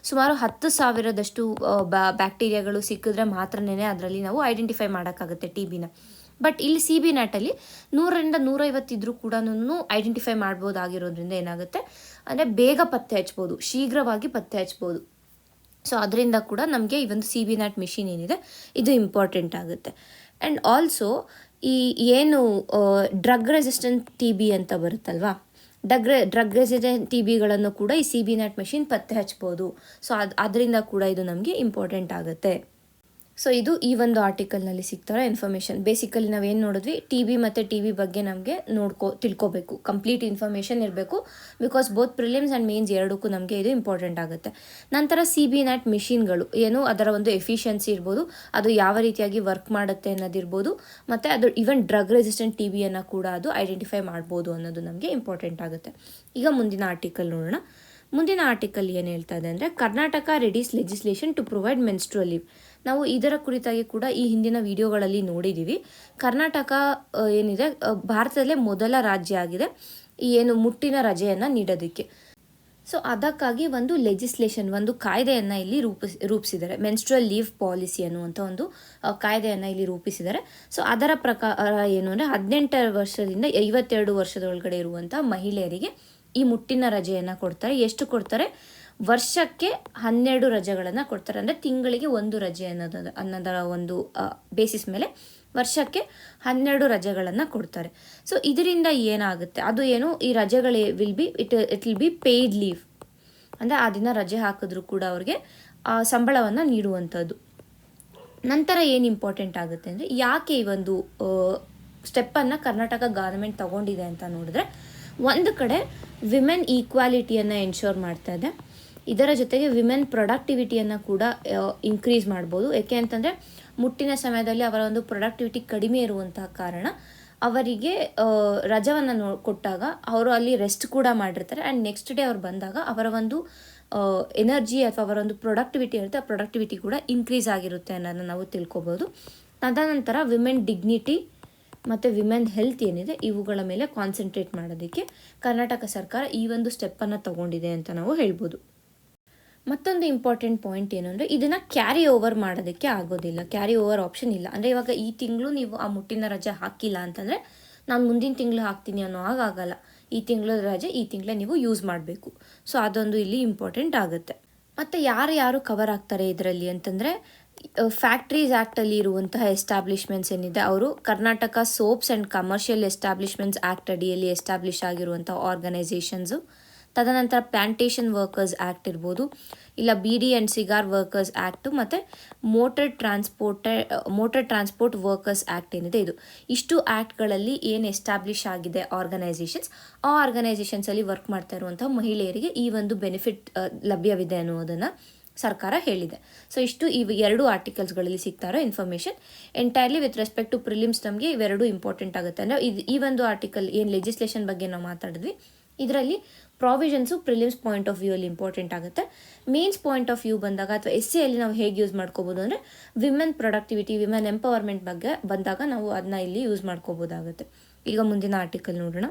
ಸುಮಾರು 10,000ದಷ್ಟು ಬ್ಯಾಕ್ಟೀರಿಯಾಗಳು ಸಿಕ್ಕಿದ್ರೆ ಮಾತ್ರನೇ ಅದರಲ್ಲಿ ನಾವು ಐಡೆಂಟಿಫೈ ಮಾಡೋಕ್ಕಾಗುತ್ತೆ TBನ. ಬಟ್ ಇಲ್ಲಿ CB-NATಲ್ಲಿ 100ರಿಂದ 150 ಇದ್ರೂ ಕೂಡ ಐಡೆಂಟಿಫೈ ಮಾಡ್ಬೋದಾಗಿರೋದ್ರಿಂದ ಏನಾಗುತ್ತೆ ಅಂದರೆ ಬೇಗ ಪತ್ತೆ ಹಚ್ಬೋದು, ಶೀಘ್ರವಾಗಿ ಪತ್ತೆ ಹಚ್ಬೋದು. ಸೊ ಅದರಿಂದ ಕೂಡ ನಮಗೆ ಈ ಒಂದು CB-NAT ಮೆಷಿನ್ ಏನಿದೆ ಇದು ಇಂಪಾರ್ಟೆಂಟ್ ಆಗುತ್ತೆ. ಆ್ಯಂಡ್ ಆಲ್ಸೋ ಈ ಏನು ಡ್ರಗ್ ರೆಸಿಸ್ಟೆಂಟ್ TB ಅಂತ ಬರುತ್ತಲ್ವಾ, ಡ್ರಗ್ ರೆಸಿಸ್ಟೆಂಟ್ TBಗಳನ್ನು ಕೂಡ ಈ CB-NAT ಮೆಷಿನ್ ಪತ್ತೆ ಹಚ್ಬೋದು. ಸೊ ಅದರಿಂದ ಕೂಡ ಇದು ನಮಗೆ ಇಂಪಾರ್ಟೆಂಟ್ ಆಗುತ್ತೆ. ಸೊ ಇದು ಈ ಒಂದು ಆರ್ಟಿಕಲ್ನಲ್ಲಿ ಸಿಗ್ತಾರೋ ಇನ್ಫಾರ್ಮೇಷನ್. ಬೇಸಿಕಲಿ ನಾವೇನು ನೋಡಿದ್ವಿ, ಟಿ ಬಿ ಮತ್ತು ಟಿ ವಿ ಬಗ್ಗೆ ನಮಗೆ ತಿಳ್ಕೊಬೇಕು, ಕಂಪ್ಲೀಟ್ ಇನ್ಫಾರ್ಮೇಷನ್ ಇರಬೇಕು. Because both prelims and mains ಎರಡಕ್ಕೂ ನಮಗೆ ಇದು ಇಂಪಾರ್ಟೆಂಟ್ ಆಗುತ್ತೆ. ನಂತರ CB-NAT ಮಿಷಿನ್ಗಳು ಏನು, ಅದರ ಒಂದು ಎಫಿಷಿಯನ್ಸಿ ಇರ್ಬೋದು, ಅದು ಯಾವ ರೀತಿಯಾಗಿ ವರ್ಕ್ ಮಾಡುತ್ತೆ ಅನ್ನೋದಿರ್ಬೋದು, ಮತ್ತು ಅದು ಈವನ್ ಡ್ರಗ್ ರೆಸಿಸ್ಟೆಂಟ್ ಟಿ ಬಿಯನ್ನು ಕೂಡ ಅದು ಐಡೆಂಟಿಫೈ ಮಾಡ್ಬೋದು ಅನ್ನೋದು ನಮಗೆ ಇಂಪಾರ್ಟೆಂಟ್ ಆಗುತ್ತೆ. ಈಗ ಮುಂದಿನ ಆರ್ಟಿಕಲ್ ನೋಡೋಣ. ಮುಂದಿನ ಆರ್ಟಿಕಲ್ ಏನು ಹೇಳ್ತಾ ಇದೆ ಅಂದರೆ, Karnataka readies legislation to provide menstrual leave. ನಾವು ಇದರ ಕುರಿತಾಗಿ ಕೂಡ ಈ ಹಿಂದಿನ ವಿಡಿಯೋಗಳಲ್ಲಿ ನೋಡಿದ್ದೀವಿ. ಕರ್ನಾಟಕ ಏನಿದೆ ಭಾರತದಲ್ಲೇ ಮೊದಲ ರಾಜ್ಯ ಆಗಿದೆ ಈ ಏನು ಮುಟ್ಟಿನ ರಜೆಯನ್ನು ನೀಡೋದಕ್ಕೆ. ಸೊ ಅದಕ್ಕಾಗಿ ಒಂದು ಲೆಜಿಸ್ಲೇಷನ್, ಒಂದು ಕಾಯ್ದೆಯನ್ನು ಇಲ್ಲಿ ರೂಪಿಸಿದ್ದಾರೆ. ಮೆನ್ಸ್ಟ್ರುವಲ್ ಲೀವ್ ಪಾಲಿಸಿ ಅನ್ನುವಂಥ ಒಂದು ಕಾಯ್ದೆಯನ್ನು ಇಲ್ಲಿ ರೂಪಿಸಿದ್ದಾರೆ. ಸೊ ಅದರ ಪ್ರಕಾರ ಏನು ಅಂದರೆ, 18 ವರ್ಷದಿಂದ 52 ವರ್ಷದೊಳಗಡೆ ಇರುವಂಥ ಮಹಿಳೆಯರಿಗೆ ಈ ಮುಟ್ಟಿನ ರಜೆಯನ್ನು ಕೊಡ್ತಾರೆ. ಎಷ್ಟು ಕೊಡ್ತಾರೆ? ವರ್ಷಕ್ಕೆ 12 ರಜೆಗಳನ್ನು ಕೊಡ್ತಾರೆ. ಅಂದರೆ ತಿಂಗಳಿಗೆ 1 ರಜೆ ಅನ್ನೋದರ ಒಂದು ಬೇಸಿಸ್ ಮೇಲೆ ವರ್ಷಕ್ಕೆ 12 ರಜೆಗಳನ್ನು ಕೊಡ್ತಾರೆ. ಸೊ ಇದರಿಂದ ಏನಾಗುತ್ತೆ, ಅದು ಏನು, ಈ ರಜೆಗಳು it will be paid leave. ಅಂದರೆ ಆ ದಿನ ರಜೆ ಹಾಕಿದ್ರೂ ಕೂಡ ಅವ್ರಿಗೆ ಸಂಬಳವನ್ನು ನೀಡುವಂಥದ್ದು. ನಂತರ ಏನು ಇಂಪಾರ್ಟೆಂಟ್ ಆಗುತ್ತೆ ಅಂದರೆ, ಯಾಕೆ ಈ ಒಂದು ಸ್ಟೆಪ್ಪನ್ನು ಕರ್ನಾಟಕ ಗೌರ್ಮೆಂಟ್ ತಗೊಂಡಿದೆ ಅಂತ ನೋಡಿದ್ರೆ, ಒಂದು ಕಡೆ ವಿಮೆನ್ ಈಕ್ವಾಲಿಟಿಯನ್ನು ಎನ್ಶೋರ್ ಮಾಡ್ತಾ ಇದೆ. ಇದರ ಜೊತೆಗೆ ವಿಮೆನ್ ಪ್ರೊಡಕ್ಟಿವಿಟಿಯನ್ನು ಕೂಡ ಇನ್ಕ್ರೀಸ್ ಮಾಡ್ಬೋದು. ಏಕೆ ಅಂತಂದರೆ, ಮುಟ್ಟಿನ ಸಮಯದಲ್ಲಿ ಅವರ ಒಂದು ಪ್ರೊಡಕ್ಟಿವಿಟಿ ಕಡಿಮೆ ಇರುವಂತಹ ಕಾರಣ ಅವರಿಗೆ ರಜವನ್ನು ಕೊಟ್ಟಾಗ ಅವರು ಅಲ್ಲಿ ರೆಸ್ಟ್ ಕೂಡ ಮಾಡಿರ್ತಾರೆ. ಆ್ಯಂಡ್ ನೆಕ್ಸ್ಟ್ ಡೇ ಅವ್ರು ಬಂದಾಗ ಅವರ ಒಂದು ಎನರ್ಜಿ ಅಥವಾ ಅವರ ಒಂದು ಪ್ರೊಡಕ್ಟಿವಿಟಿ ಇರುತ್ತೆ, ಆ ಪ್ರೊಡಕ್ಟಿವಿಟಿ ಕೂಡ ಇನ್ಕ್ರೀಸ್ ಆಗಿರುತ್ತೆ ಅನ್ನೋದನ್ನು ನಾವು ತಿಳ್ಕೊಬೋದು. ತದನಂತರ ವಿಮೆನ್ ಡಿಗ್ನಿಟಿ ಮತ್ತು ವಿಮೆನ್ ಹೆಲ್ತ್ ಏನಿದೆ ಇವುಗಳ ಮೇಲೆ ಕಾನ್ಸಂಟ್ರೇಟ್ ಮಾಡೋದಕ್ಕೆ ಕರ್ನಾಟಕ ಸರ್ಕಾರ ಈ ಒಂದು ಸ್ಟೆಪ್ಪನ್ನು ತಗೊಂಡಿದೆ ಅಂತ ನಾವು ಹೇಳ್ಬೋದು. ಮತ್ತೊಂದು ಇಂಪಾರ್ಟೆಂಟ್ ಪಾಯಿಂಟ್ ಏನು ಅಂದರೆ, ಇದನ್ನು ಕ್ಯಾರಿ ಓವರ್ ಮಾಡೋದಕ್ಕೆ ಆಗೋದಿಲ್ಲ, ಕ್ಯಾರಿ ಓವರ್ ಆಪ್ಷನ್ ಇಲ್ಲ. ಅಂದರೆ ಇವಾಗ ಈ ತಿಂಗಳು ನೀವು ಆ ಮುಟ್ಟಿನ ರಜೆ ಹಾಕಿಲ್ಲ ಅಂತಂದರೆ ನಾನು ಮುಂದಿನ ತಿಂಗಳು ಹಾಕ್ತೀನಿ ಅನ್ನೋ ಆಗಲ್ಲ. ಈ ತಿಂಗಳ ರಜೆ ಈ ತಿಂಗಳೇ ನೀವು ಯೂಸ್ ಮಾಡಬೇಕು. ಸೊ ಅದೊಂದು ಇಲ್ಲಿ ಇಂಪಾರ್ಟೆಂಟ್ ಆಗುತ್ತೆ. ಮತ್ತು ಯಾರು ಕವರ್ ಆಗ್ತಾರೆ ಇದರಲ್ಲಿ ಅಂತಂದರೆ, ಫ್ಯಾಕ್ಟ್ರೀಸ್ ಆ್ಯಕ್ಟಲ್ಲಿ ಇರುವಂತಹ ಎಸ್ಟಾಬ್ಲಿಷ್ಮೆಂಟ್ಸ್ ಏನಿದೆ ಅವರು Karnataka soaps and commercial establishments act ಅಡಿಯಲ್ಲಿ ಎಸ್ಟಾಬ್ಲಿಷ್ ಆಗಿರುವಂಥ ಆರ್ಗನೈಸೇಷನ್ಸು. ತದನಂತರ ಪ್ಲಾಂಟೇಷನ್ ವರ್ಕರ್ಸ್ ಆ್ಯಕ್ಟ್ ಇರ್ಬೋದು, ಇಲ್ಲ BD and cigar workers act, ಮತ್ತು ಮೋಟರ್ ಟ್ರಾನ್ಸ್ಪೋರ್ಟ್ ವರ್ಕರ್ಸ್ ಆ್ಯಕ್ಟ್ ಏನಿದೆ ಇಷ್ಟು ಆ್ಯಕ್ಟ್ಗಳಲ್ಲಿ ಏನು ಎಸ್ಟಾಬ್ಲಿಷ್ ಆಗಿದೆ ಆರ್ಗನೈಸೇಷನ್ಸ್, ಆ ಆರ್ಗನೈಸೇಷನ್ಸಲ್ಲಿ ವರ್ಕ್ ಮಾಡ್ತಾ ಇರುವಂಥ ಮಹಿಳೆಯರಿಗೆ ಈ ಒಂದು ಬೆನಿಫಿಟ್ ಲಭ್ಯವಿದೆ ಅನ್ನೋದನ್ನು ಸರ್ಕಾರ ಹೇಳಿದೆ. ಸೊ ಇಷ್ಟು ಈ 2 ಆರ್ಟಿಕಲ್ಸ್ಗಳಲ್ಲಿ ಸಿಗ್ತಾರೋ information. Entirely with respect to prelims ನಮಗೆ ಇವೆರಡು ಇಂಪಾರ್ಟೆಂಟ್ ಆಗುತ್ತೆ. ಅಂದರೆ ಈ ಒಂದು ಆರ್ಟಿಕಲ್ ಏನು ಲೆಜಿಸ್ಲೇಷನ್ ಬಗ್ಗೆ ನಾವು ಮಾತಾಡಿದ್ವಿ, ಇದರಲ್ಲಿ provisions prelims point of view ಅಲ್ಲಿ ಇಂಪಾರ್ಟೆಂಟ್ ಆಗುತ್ತೆ. ಮೇನ್ಸ್ ಪಾಯಿಂಟ್ ಆಫ್ ವ್ಯೂ ಬಂದಾಗ ಅಥವಾ SCಯಲ್ಲಿ ನಾವು ಹೇಗೆ ಯೂಸ್ ಮಾಡ್ಕೋಬೋದು ಅಂದರೆ, ವಿಮೆನ್ ಪ್ರೊಡಕ್ಟಿವಿಟಿ, ವಿಮೆನ್ ಎಂಪವರ್ಮೆಂಟ್ ಬಗ್ಗೆ ಬಂದಾಗ ನಾವು ಅದನ್ನ ಇಲ್ಲಿ ಯೂಸ್ ಮಾಡ್ಕೋಬೋದಾಗುತ್ತೆ. ಈಗ ಮುಂದಿನ ಆರ್ಟಿಕಲ್ ನೋಡೋಣ.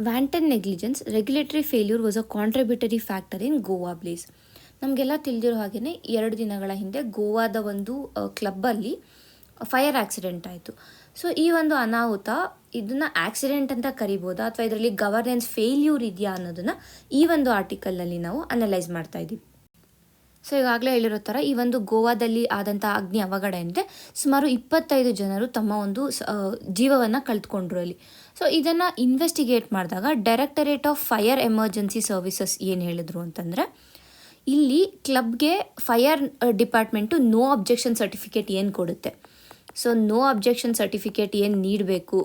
Wanton negligence regulatory failure was a contributory factor in Goa blaze. ನಮಗೆಲ್ಲ ತಿಳಿದಿರೋ ಹಾಗೆಯೇ 2 ದಿನಗಳ ಹಿಂದೆ ಗೋವಾದ ಒಂದು ಕ್ಲಬ್ಬಲ್ಲಿ ಫೈರ್ ಆಕ್ಸಿಡೆಂಟ್ ಆಯಿತು. ಸೊ ಈ ಒಂದು ಅನಾಹುತ, ಇದನ್ನು ಆಕ್ಸಿಡೆಂಟ್ ಅಂತ ಕರಿಬೋದಾ ಅಥವಾ ಇದರಲ್ಲಿ ಗವರ್ನೆನ್ಸ್ ಫೇಲ್ಯೂರ್ ಇದೆಯಾ ಅನ್ನೋದನ್ನು ಈ ಒಂದು ಆರ್ಟಿಕಲ್ನಲ್ಲಿ ನಾವು ಅನಲೈಸ್ ಮಾಡ್ತಾ ಇದ್ದೀವಿ. ಸೊ ಈಗಾಗಲೇ ಹೇಳಿರೋ ಥರ ಈ ಒಂದು ಗೋವಾದಲ್ಲಿ ಆದಂಥ ಅಗ್ನಿ ಅವಘಡ ಏನಿದೆ, ಸುಮಾರು 25 ಜನರು ತಮ್ಮ ಒಂದು ಜೀವವನ್ನು ಕಳೆದುಕೊಂಡ್ರು ಅಲ್ಲಿ. ಸೊ ಇದನ್ನು ಇನ್ವೆಸ್ಟಿಗೇಟ್ ಮಾಡಿದಾಗ directorate of fire emergency services ಏನು ಹೇಳಿದ್ರು ಅಂತಂದರೆ, ಇಲ್ಲಿ ಕ್ಲಬ್ಗೆ fire department no objection certificate ಏನು ಕೊಡುತ್ತೆ, ಸೊ ನೋ ಅಬ್ಜೆಕ್ಷನ್ ಸರ್ಟಿಫಿಕೇಟ್ ಏನು ನೀಡಬೇಕು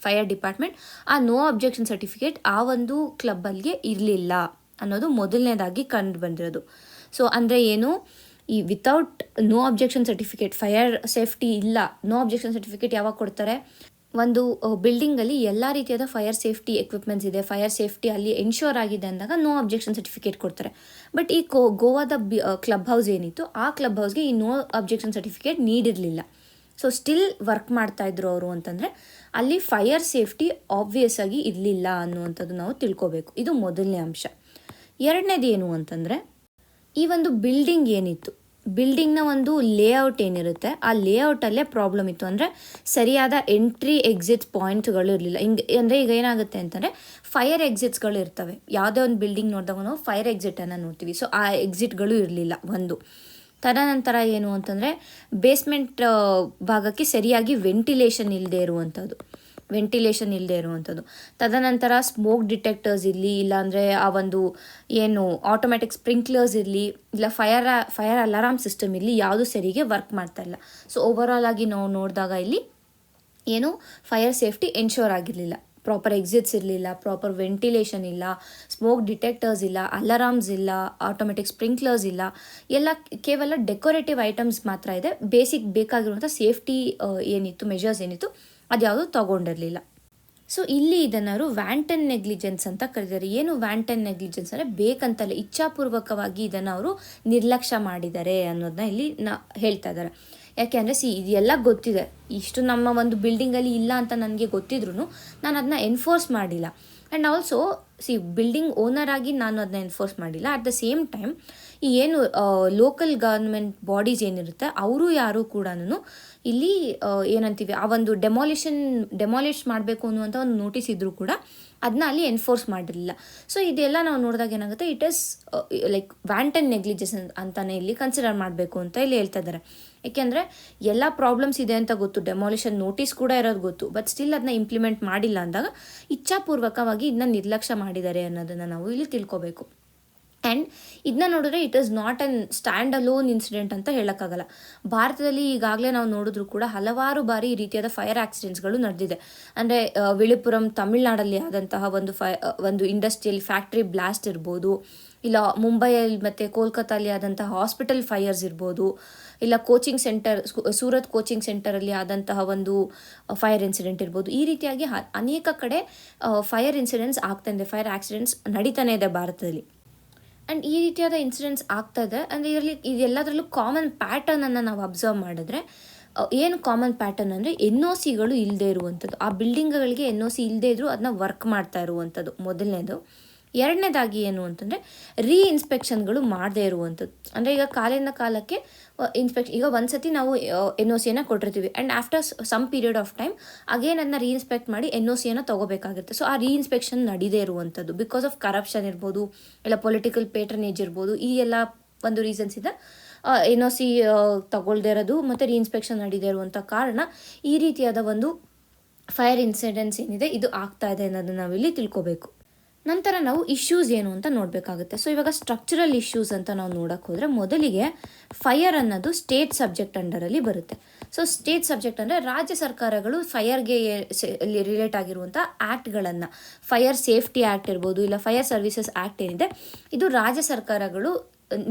ಫೈರ್ ಡಿಪಾರ್ಟ್ಮೆಂಟ್, ಆ ನೋ ಅಬ್ಜೆಕ್ಷನ್ ಸರ್ಟಿಫಿಕೇಟ್ ಆ ಒಂದು ಕ್ಲಬ್ಬಲ್ಲಿಗೆ ಇರಲಿಲ್ಲ ಅನ್ನೋದು ಮೊದಲನೇದಾಗಿ ಕಂಡು ಬಂದಿರೋದು. ಸೊ ಅಂದರೆ ಏನು, ಈ without no objection certificate fire safety ಇಲ್ಲ. ನೋ ಅಬ್ಜೆಕ್ಷನ್ ಸರ್ಟಿಫಿಕೇಟ್ ಯಾವಾಗ ಕೊಡ್ತಾರೆ, ಒಂದು ಬಿಲ್ಡಿಂಗಲ್ಲಿ ಎಲ್ಲ ರೀತಿಯಾದ ಫೈರ್ ಸೇಫ್ಟಿ ಎಕ್ವಿಪ್ಮೆಂಟ್ಸ್ ಇದೆ, ಫೈರ್ ಸೇಫ್ಟಿ ಅಲ್ಲಿ ಎನ್ಶೋರ್ ಆಗಿದೆ ಅಂದಾಗ ನೋ ಅಬ್ಜೆಕ್ಷನ್ ಸರ್ಟಿಫಿಕೇಟ್ ಕೊಡ್ತಾರೆ. ಬಟ್ ಈ ಗೋವಾದ ಕ್ಲಬ್ ಹೌಸ್ ಏನಿತ್ತು, ಆ ಕ್ಲಬ್ ಹೌಸ್ಗೆ ಈ ನೋ ಅಬ್ಜೆಕ್ಷನ್ ಸರ್ಟಿಫಿಕೇಟ್ ನೀಡಿರಲಿಲ್ಲ. ಸೊ ಸ್ಟಿಲ್ ವರ್ಕ್ ಮಾಡ್ತಾಯಿದ್ರು ಅವರು ಅಂತಂದರೆ ಅಲ್ಲಿ ಫೈರ್ ಸೇಫ್ಟಿ ಆಬ್ವಿಯಸ್ ಆಗಿ ಇರಲಿಲ್ಲ ಅನ್ನುವಂಥದ್ದು ನಾವು ತಿಳ್ಕೊಬೇಕು. ಇದು ಮೊದಲನೇ ಅಂಶ. ಎರಡನೇದು ಏನು ಅಂತಂದರೆ, ಈ ಒಂದು ಬಿಲ್ಡಿಂಗ್ ಏನಿತ್ತು, ಬಿಲ್ಡಿಂಗ್ನ ಒಂದು ಲೇಔಟ್ ಏನಿರುತ್ತೆ, ಆ ಲೇಔಟಲ್ಲೇ ಪ್ರಾಬ್ಲಮ್ ಇತ್ತು. ಅಂದರೆ ಸರಿಯಾದ ಎಂಟ್ರಿ ಎಕ್ಸಿಟ್ ಪಾಯಿಂಟ್ಸ್ಗಳು ಇರಲಿಲ್ಲ. ಅಂದರೆ ಈಗ ಏನಾಗುತ್ತೆ ಅಂತಂದರೆ, ಫೈರ್ ಎಕ್ಸಿಟ್ಸ್ಗಳು ಇರ್ತವೆ. ಯಾವುದೇ ಒಂದು ಬಿಲ್ಡಿಂಗ್ ನೋಡಿದಾಗ ನಾವು ಫೈರ್ ಎಕ್ಸಿಟನ್ನು ನೋಡ್ತೀವಿ. ಸೊ ಆ ಎಕ್ಸಿಟ್ಗಳು ಇರಲಿಲ್ಲ ಒಂದು. ತದನಂತರ ಏನು ಅಂತಂದರೆ, ಬೇಸ್ಮೆಂಟ್ ಭಾಗಕ್ಕೆ ಸರಿಯಾಗಿ ವೆಂಟಿಲೇಷನ್ ಇಲ್ಲದೆ ಇರುವಂಥದ್ದು. ವೆಂಟಿಲೇಷನ್ ಇಲ್ಲದೆ ಇರುವಂಥದ್ದು. ತದನಂತರ ಸ್ಮೋಕ್ ಡಿಟೆಕ್ಟರ್ಸ್ ಇರಲಿ, ಇಲ್ಲಾಂದರೆ ಆ ಒಂದು ಏನು ಆಟೋಮ್ಯಾಟಿಕ್ ಸ್ಪ್ರಿಂಕ್ಲರ್ಸ್ ಇರಲಿ, ಇಲ್ಲ ಫೈರ್ ಅಲಾರಾಮ್ ಸಿಸ್ಟಮ್ ಇರಲಿ, ಯಾವುದು ಸರಿಗೆ ವರ್ಕ್ ಮಾಡ್ತಾ ಇಲ್ಲ. ಸೊ ಓವರಾಲ್ ಆಗಿ ನಾವು ನೋಡಿದಾಗ ಇಲ್ಲಿ ಏನು ಫೈರ್ ಸೇಫ್ಟಿ ಎನ್ಶೋರ್ ಆಗಿರಲಿಲ್ಲ. ಪ್ರಾಪರ್ ಎಕ್ಸಿಟ್ಸ್ ಇರಲಿಲ್ಲ, ಪ್ರಾಪರ್ ವೆಂಟಿಲೇಷನ್ ಇಲ್ಲ, ಸ್ಮೋಕ್ ಡಿಟೆಕ್ಟರ್ಸ್ ಇಲ್ಲ, ಅಲಾರಾಮ್ಸ್ ಇಲ್ಲ, ಆಟೋಮೆಟಿಕ್ ಸ್ಪ್ರಿಂಕ್ಲರ್ಸ್ ಇಲ್ಲ. ಎಲ್ಲ ಕೇವಲ ಡೆಕೋರೇಟಿವ್ ಐಟಮ್ಸ್ ಮಾತ್ರ ಇದೆ. ಬೇಸಿಕ್ ಬೇಕಾಗಿರುವಂಥ ಸೇಫ್ಟಿ ಮೆಷರ್ಸ್ ಏನಿತ್ತು ಅದ್ಯಾವುದು ತಗೊಂಡಿರಲಿಲ್ಲ. ಸೊ ಇಲ್ಲಿ ಇದನ್ನು ಅವರು ವ್ಯಾಂಟನ್ ನೆಗ್ಲಿಜೆನ್ಸ್ ಅಂತ ಕರೀತಾರೆ. ಏನು ವ್ಯಾಂಟನ್ ನೆಗ್ಲಿಜೆನ್ಸ್ ಅಂದರೆ ಬೇಕಂತಲೇ ಇಚ್ಛಾಪೂರ್ವಕವಾಗಿ ಇದನ್ನು ಅವರು ನಿರ್ಲಕ್ಷ್ಯ ಮಾಡಿದ್ದಾರೆ ಅನ್ನೋದನ್ನ ಇಲ್ಲಿ ಹೇಳ್ತಾ ಇದ್ದಾರೆ. ಯಾಕೆ ಅಂದರೆ ಇದೆಲ್ಲ ಗೊತ್ತಿದೆ, ಇಷ್ಟು ನಮ್ಮ ಒಂದು ಬಿಲ್ಡಿಂಗಲ್ಲಿ ಇಲ್ಲ ಅಂತ ನನಗೆ ಗೊತ್ತಿದ್ರು ನಾನು ಅದನ್ನ ಎನ್ಫೋರ್ಸ್ ಮಾಡಿಲ್ಲ. ಆ್ಯಂಡ್ ಆಲ್ಸೋ ಬಿಲ್ಡಿಂಗ್ ಓನರ್ ಆಗಿ ನಾನು ಅದನ್ನ ಎನ್ಫೋರ್ಸ್ ಮಾಡಿಲ್ಲ. ಅಟ್ ದ ಸೇಮ್ ಟೈಮ್ ಈ ಏನು ಲೋಕಲ್ ಗವರ್ಮೆಂಟ್ ಬಾಡೀಸ್ ಏನಿರುತ್ತೆ ಅವರು ಯಾರು ಕೂಡ ಇಲ್ಲಿ ಏನಂತೀವಿ ಆ ಒಂದು ಡೆಮಾಲಿಷ್ ಮಾಡಬೇಕು ಅನ್ನುವಂಥ ಒಂದು ನೋಟಿಸ್ ಇದ್ದರೂ ಕೂಡ ಅದನ್ನ ಅಲ್ಲಿ ಎನ್ಫೋರ್ಸ್ ಮಾಡಿರಲಿಲ್ಲ. ಸೊ ಇದೆಲ್ಲ ನಾವು ನೋಡಿದಾಗ ಏನಾಗುತ್ತೆ, ಇಟ್ ಈಸ್ ಲೈಕ್ ವ್ಯಾಂಟನ್ ನೆಗ್ಲಿಜೆನ್ಸ್ ಅಂತಾನೆ ಇಲ್ಲಿ ಕನ್ಸಿಡರ್ ಮಾಡಬೇಕು ಅಂತ ಇಲ್ಲಿ ಹೇಳ್ತಾ ಇದ್ದಾರೆ. ಏಕೆಂದರೆ ಎಲ್ಲ ಪ್ರಾಬ್ಲಮ್ಸ್ ಇದೆ ಅಂತ ಗೊತ್ತು, ಡೆಮಾಲಿಷನ್ ನೋಟಿಸ್ ಕೂಡ ಇರೋದು ಗೊತ್ತು, ಬಟ್ ಸ್ಟಿಲ್ ಅದನ್ನ ಇಂಪ್ಲಿಮೆಂಟ್ ಮಾಡಿಲ್ಲ ಅಂದಾಗ ಇಚ್ಛಾಪೂರ್ವಕವಾಗಿ ಇದನ್ನ ನಿರ್ಲಕ್ಷ್ಯ ಮಾಡಿದ್ದಾರೆ ಅನ್ನೋದನ್ನು ನಾವು ಇಲ್ಲಿ ತಿಳ್ಕೊಬೇಕು. ಆ್ಯಂಡ್ ಇದನ್ನ ನೋಡಿದ್ರೆ it is not an stand alone incident ಅಂತ ಹೇಳೋಕ್ಕಾಗಲ್ಲ. ಭಾರತದಲ್ಲಿ ಈಗಾಗಲೇ ನಾವು ನೋಡಿದ್ರು ಕೂಡ ಹಲವಾರು ಬಾರಿ ಈ ರೀತಿಯಾದ ಫೈರ್ ಆಕ್ಸಿಡೆಂಟ್ಸ್ಗಳು ನಡೆದಿದೆ. ಅಂದರೆ ವಿಳುಪುರಂ ತಮಿಳ್ನಾಡಲ್ಲಿ ಆದಂತಹ ಒಂದು ಇಂಡಸ್ಟ್ರಿಯಲ್ ಫ್ಯಾಕ್ಟ್ರಿ ಬ್ಲಾಸ್ಟ್ ಇರ್ಬೋದು, ಇಲ್ಲ ಮುಂಬೈಯಲ್ಲಿ ಮತ್ತು ಕೋಲ್ಕತ್ತಾದಲ್ಲಿ ಆದಂತಹ ಹಾಸ್ಪಿಟಲ್ ಫೈರ್ಸ್ ಇರ್ಬೋದು, ಇಲ್ಲ ಕೋಚಿಂಗ್ ಸೆಂಟರ್ ಸೂರತ್ ಕೋಚಿಂಗ್ ಸೆಂಟರಲ್ಲಿ ಆದಂತಹ ಒಂದು ಫೈರ್ ಇನ್ಸಿಡೆಂಟ್ ಇರ್ಬೋದು. ಈ ರೀತಿಯಾಗಿ ಅನೇಕ ಕಡೆ ಫೈರ್ ಇನ್ಸಿಡೆಂಟ್ಸ್ ಆಗ್ತಾ ಇದೆ, ಫೈರ್ ಆಕ್ಸಿಡೆಂಟ್ಸ್ ನಡೀತಾನೆ ಇದೆ ಭಾರತದಲ್ಲಿ. ಆ್ಯಂಡ್ ಈ ರೀತಿಯಾದ ಇನ್ಸಿಡೆಂಟ್ಸ್ ಆಗ್ತಾ ಇದೆ. ಅಂದರೆ ಇದೆಲ್ಲದರಲ್ಲೂ ಕಾಮನ್ ಪ್ಯಾಟರ್ನನ್ನು ನಾವು ಅಬ್ಸರ್ವ್ ಮಾಡಿದ್ರೆ ಏನು ಕಾಮನ್ ಪ್ಯಾಟರ್ನ್ ಅಂದರೆ NOC ಇಲ್ಲದೆ ಇರುವಂಥದ್ದು, ಆ ಬಿಲ್ಡಿಂಗ್ಗಳಿಗೆ NOC ಇಲ್ಲದೆ ಇದ್ದರೂ ಅದನ್ನ ವರ್ಕ್ ಮಾಡ್ತಾ ಇರುವಂಥದ್ದು ಮೊದಲನೇದು. ಎರಡನೇದಾಗಿ ಏನು ಅಂತಂದರೆ ಇನ್ಸ್ಪೆಕ್ಷನ್ಗಳು ಮಾಡದೇ ಇರುವಂಥದ್ದು. ಅಂದರೆ ಈಗ ಕಾಲಿಂದ ಕಾಲಕ್ಕೆ ಈಗ ಒಂದು ಸತಿ ನಾವು NOCಯನ್ನು ಕೊಟ್ಟಿರ್ತೀವಿ and after some period of time again ಅದನ್ನ ಇನ್ಸ್ಪೆಕ್ಟ್ ಮಾಡಿ NOCಯನ್ನು ತೊಗೋಬೇಕಾಗುತ್ತೆ. ಸೊ ಆ ಇನ್ಸ್ಪೆಕ್ಷನ್ ನಡೀದೇ ಇರುವಂಥದ್ದು ಬಿಕಾಸ್ ಆಫ್ ಕರಪ್ಷನ್ ಇರ್ಬೋದು, ಇಲ್ಲ ಪೊಲಿಟಿಕಲ್ ಪೇಟ್ರನೇಜ್ ಇರ್ಬೋದು. ಈ ಎಲ್ಲ ಒಂದು ರೀಸನ್ಸ್ ಇದೆ NOC ತಗೊಳ್ದೇ ಇರೋದು ಮತ್ತು ಇನ್ಸ್ಪೆಕ್ಷನ್ ನಡೀದೇ ಇರುವಂಥ ಕಾರಣ ಈ ರೀತಿಯಾದ ಒಂದು ಫೈರ್ ಇನ್ಸಿಡೆಂಟ್ಸ್ ಏನಿದೆ ಇದು ಆಗ್ತಾ ಇದೆ ಅನ್ನೋದನ್ನು ನಾವಿಲ್ಲಿ ತಿಳ್ಕೊಬೇಕು. ನಂತರ ನಾವು ಇಶ್ಯೂಸ್ ಏನು ಅಂತ ನೋಡಬೇಕಾಗುತ್ತೆ. ಸೊ ಇವಾಗ ಸ್ಟ್ರಕ್ಚರಲ್ ಇಶ್ಯೂಸ್ ಅಂತ ನಾವು ನೋಡೋಕೆ ಹೋದರೆ ಮೊದಲಿಗೆ ಫೈರ್ ಅನ್ನೋದು ಸ್ಟೇಟ್ ಸಬ್ಜೆಕ್ಟ್ ಅಂಡರಲ್ಲಿ ಬರುತ್ತೆ. ಸೊ ಸ್ಟೇಟ್ ಸಬ್ಜೆಕ್ಟ್ ಅಂದರೆ ರಾಜ್ಯ ಸರ್ಕಾರಗಳು ಫೈರ್ಗೆ ರಿಲೇಟ್ ಆಗಿರುವಂಥ ಆ್ಯಕ್ಟ್ಗಳನ್ನು, ಫೈರ್ ಸೇಫ್ಟಿ ಆ್ಯಕ್ಟ್ ಇರ್ಬೋದು, ಇಲ್ಲ ಫೈರ್ ಸರ್ವಿಸಸ್ ಆ್ಯಕ್ಟ್ ಏನಿದೆ ಇದು ರಾಜ್ಯ ಸರ್ಕಾರಗಳು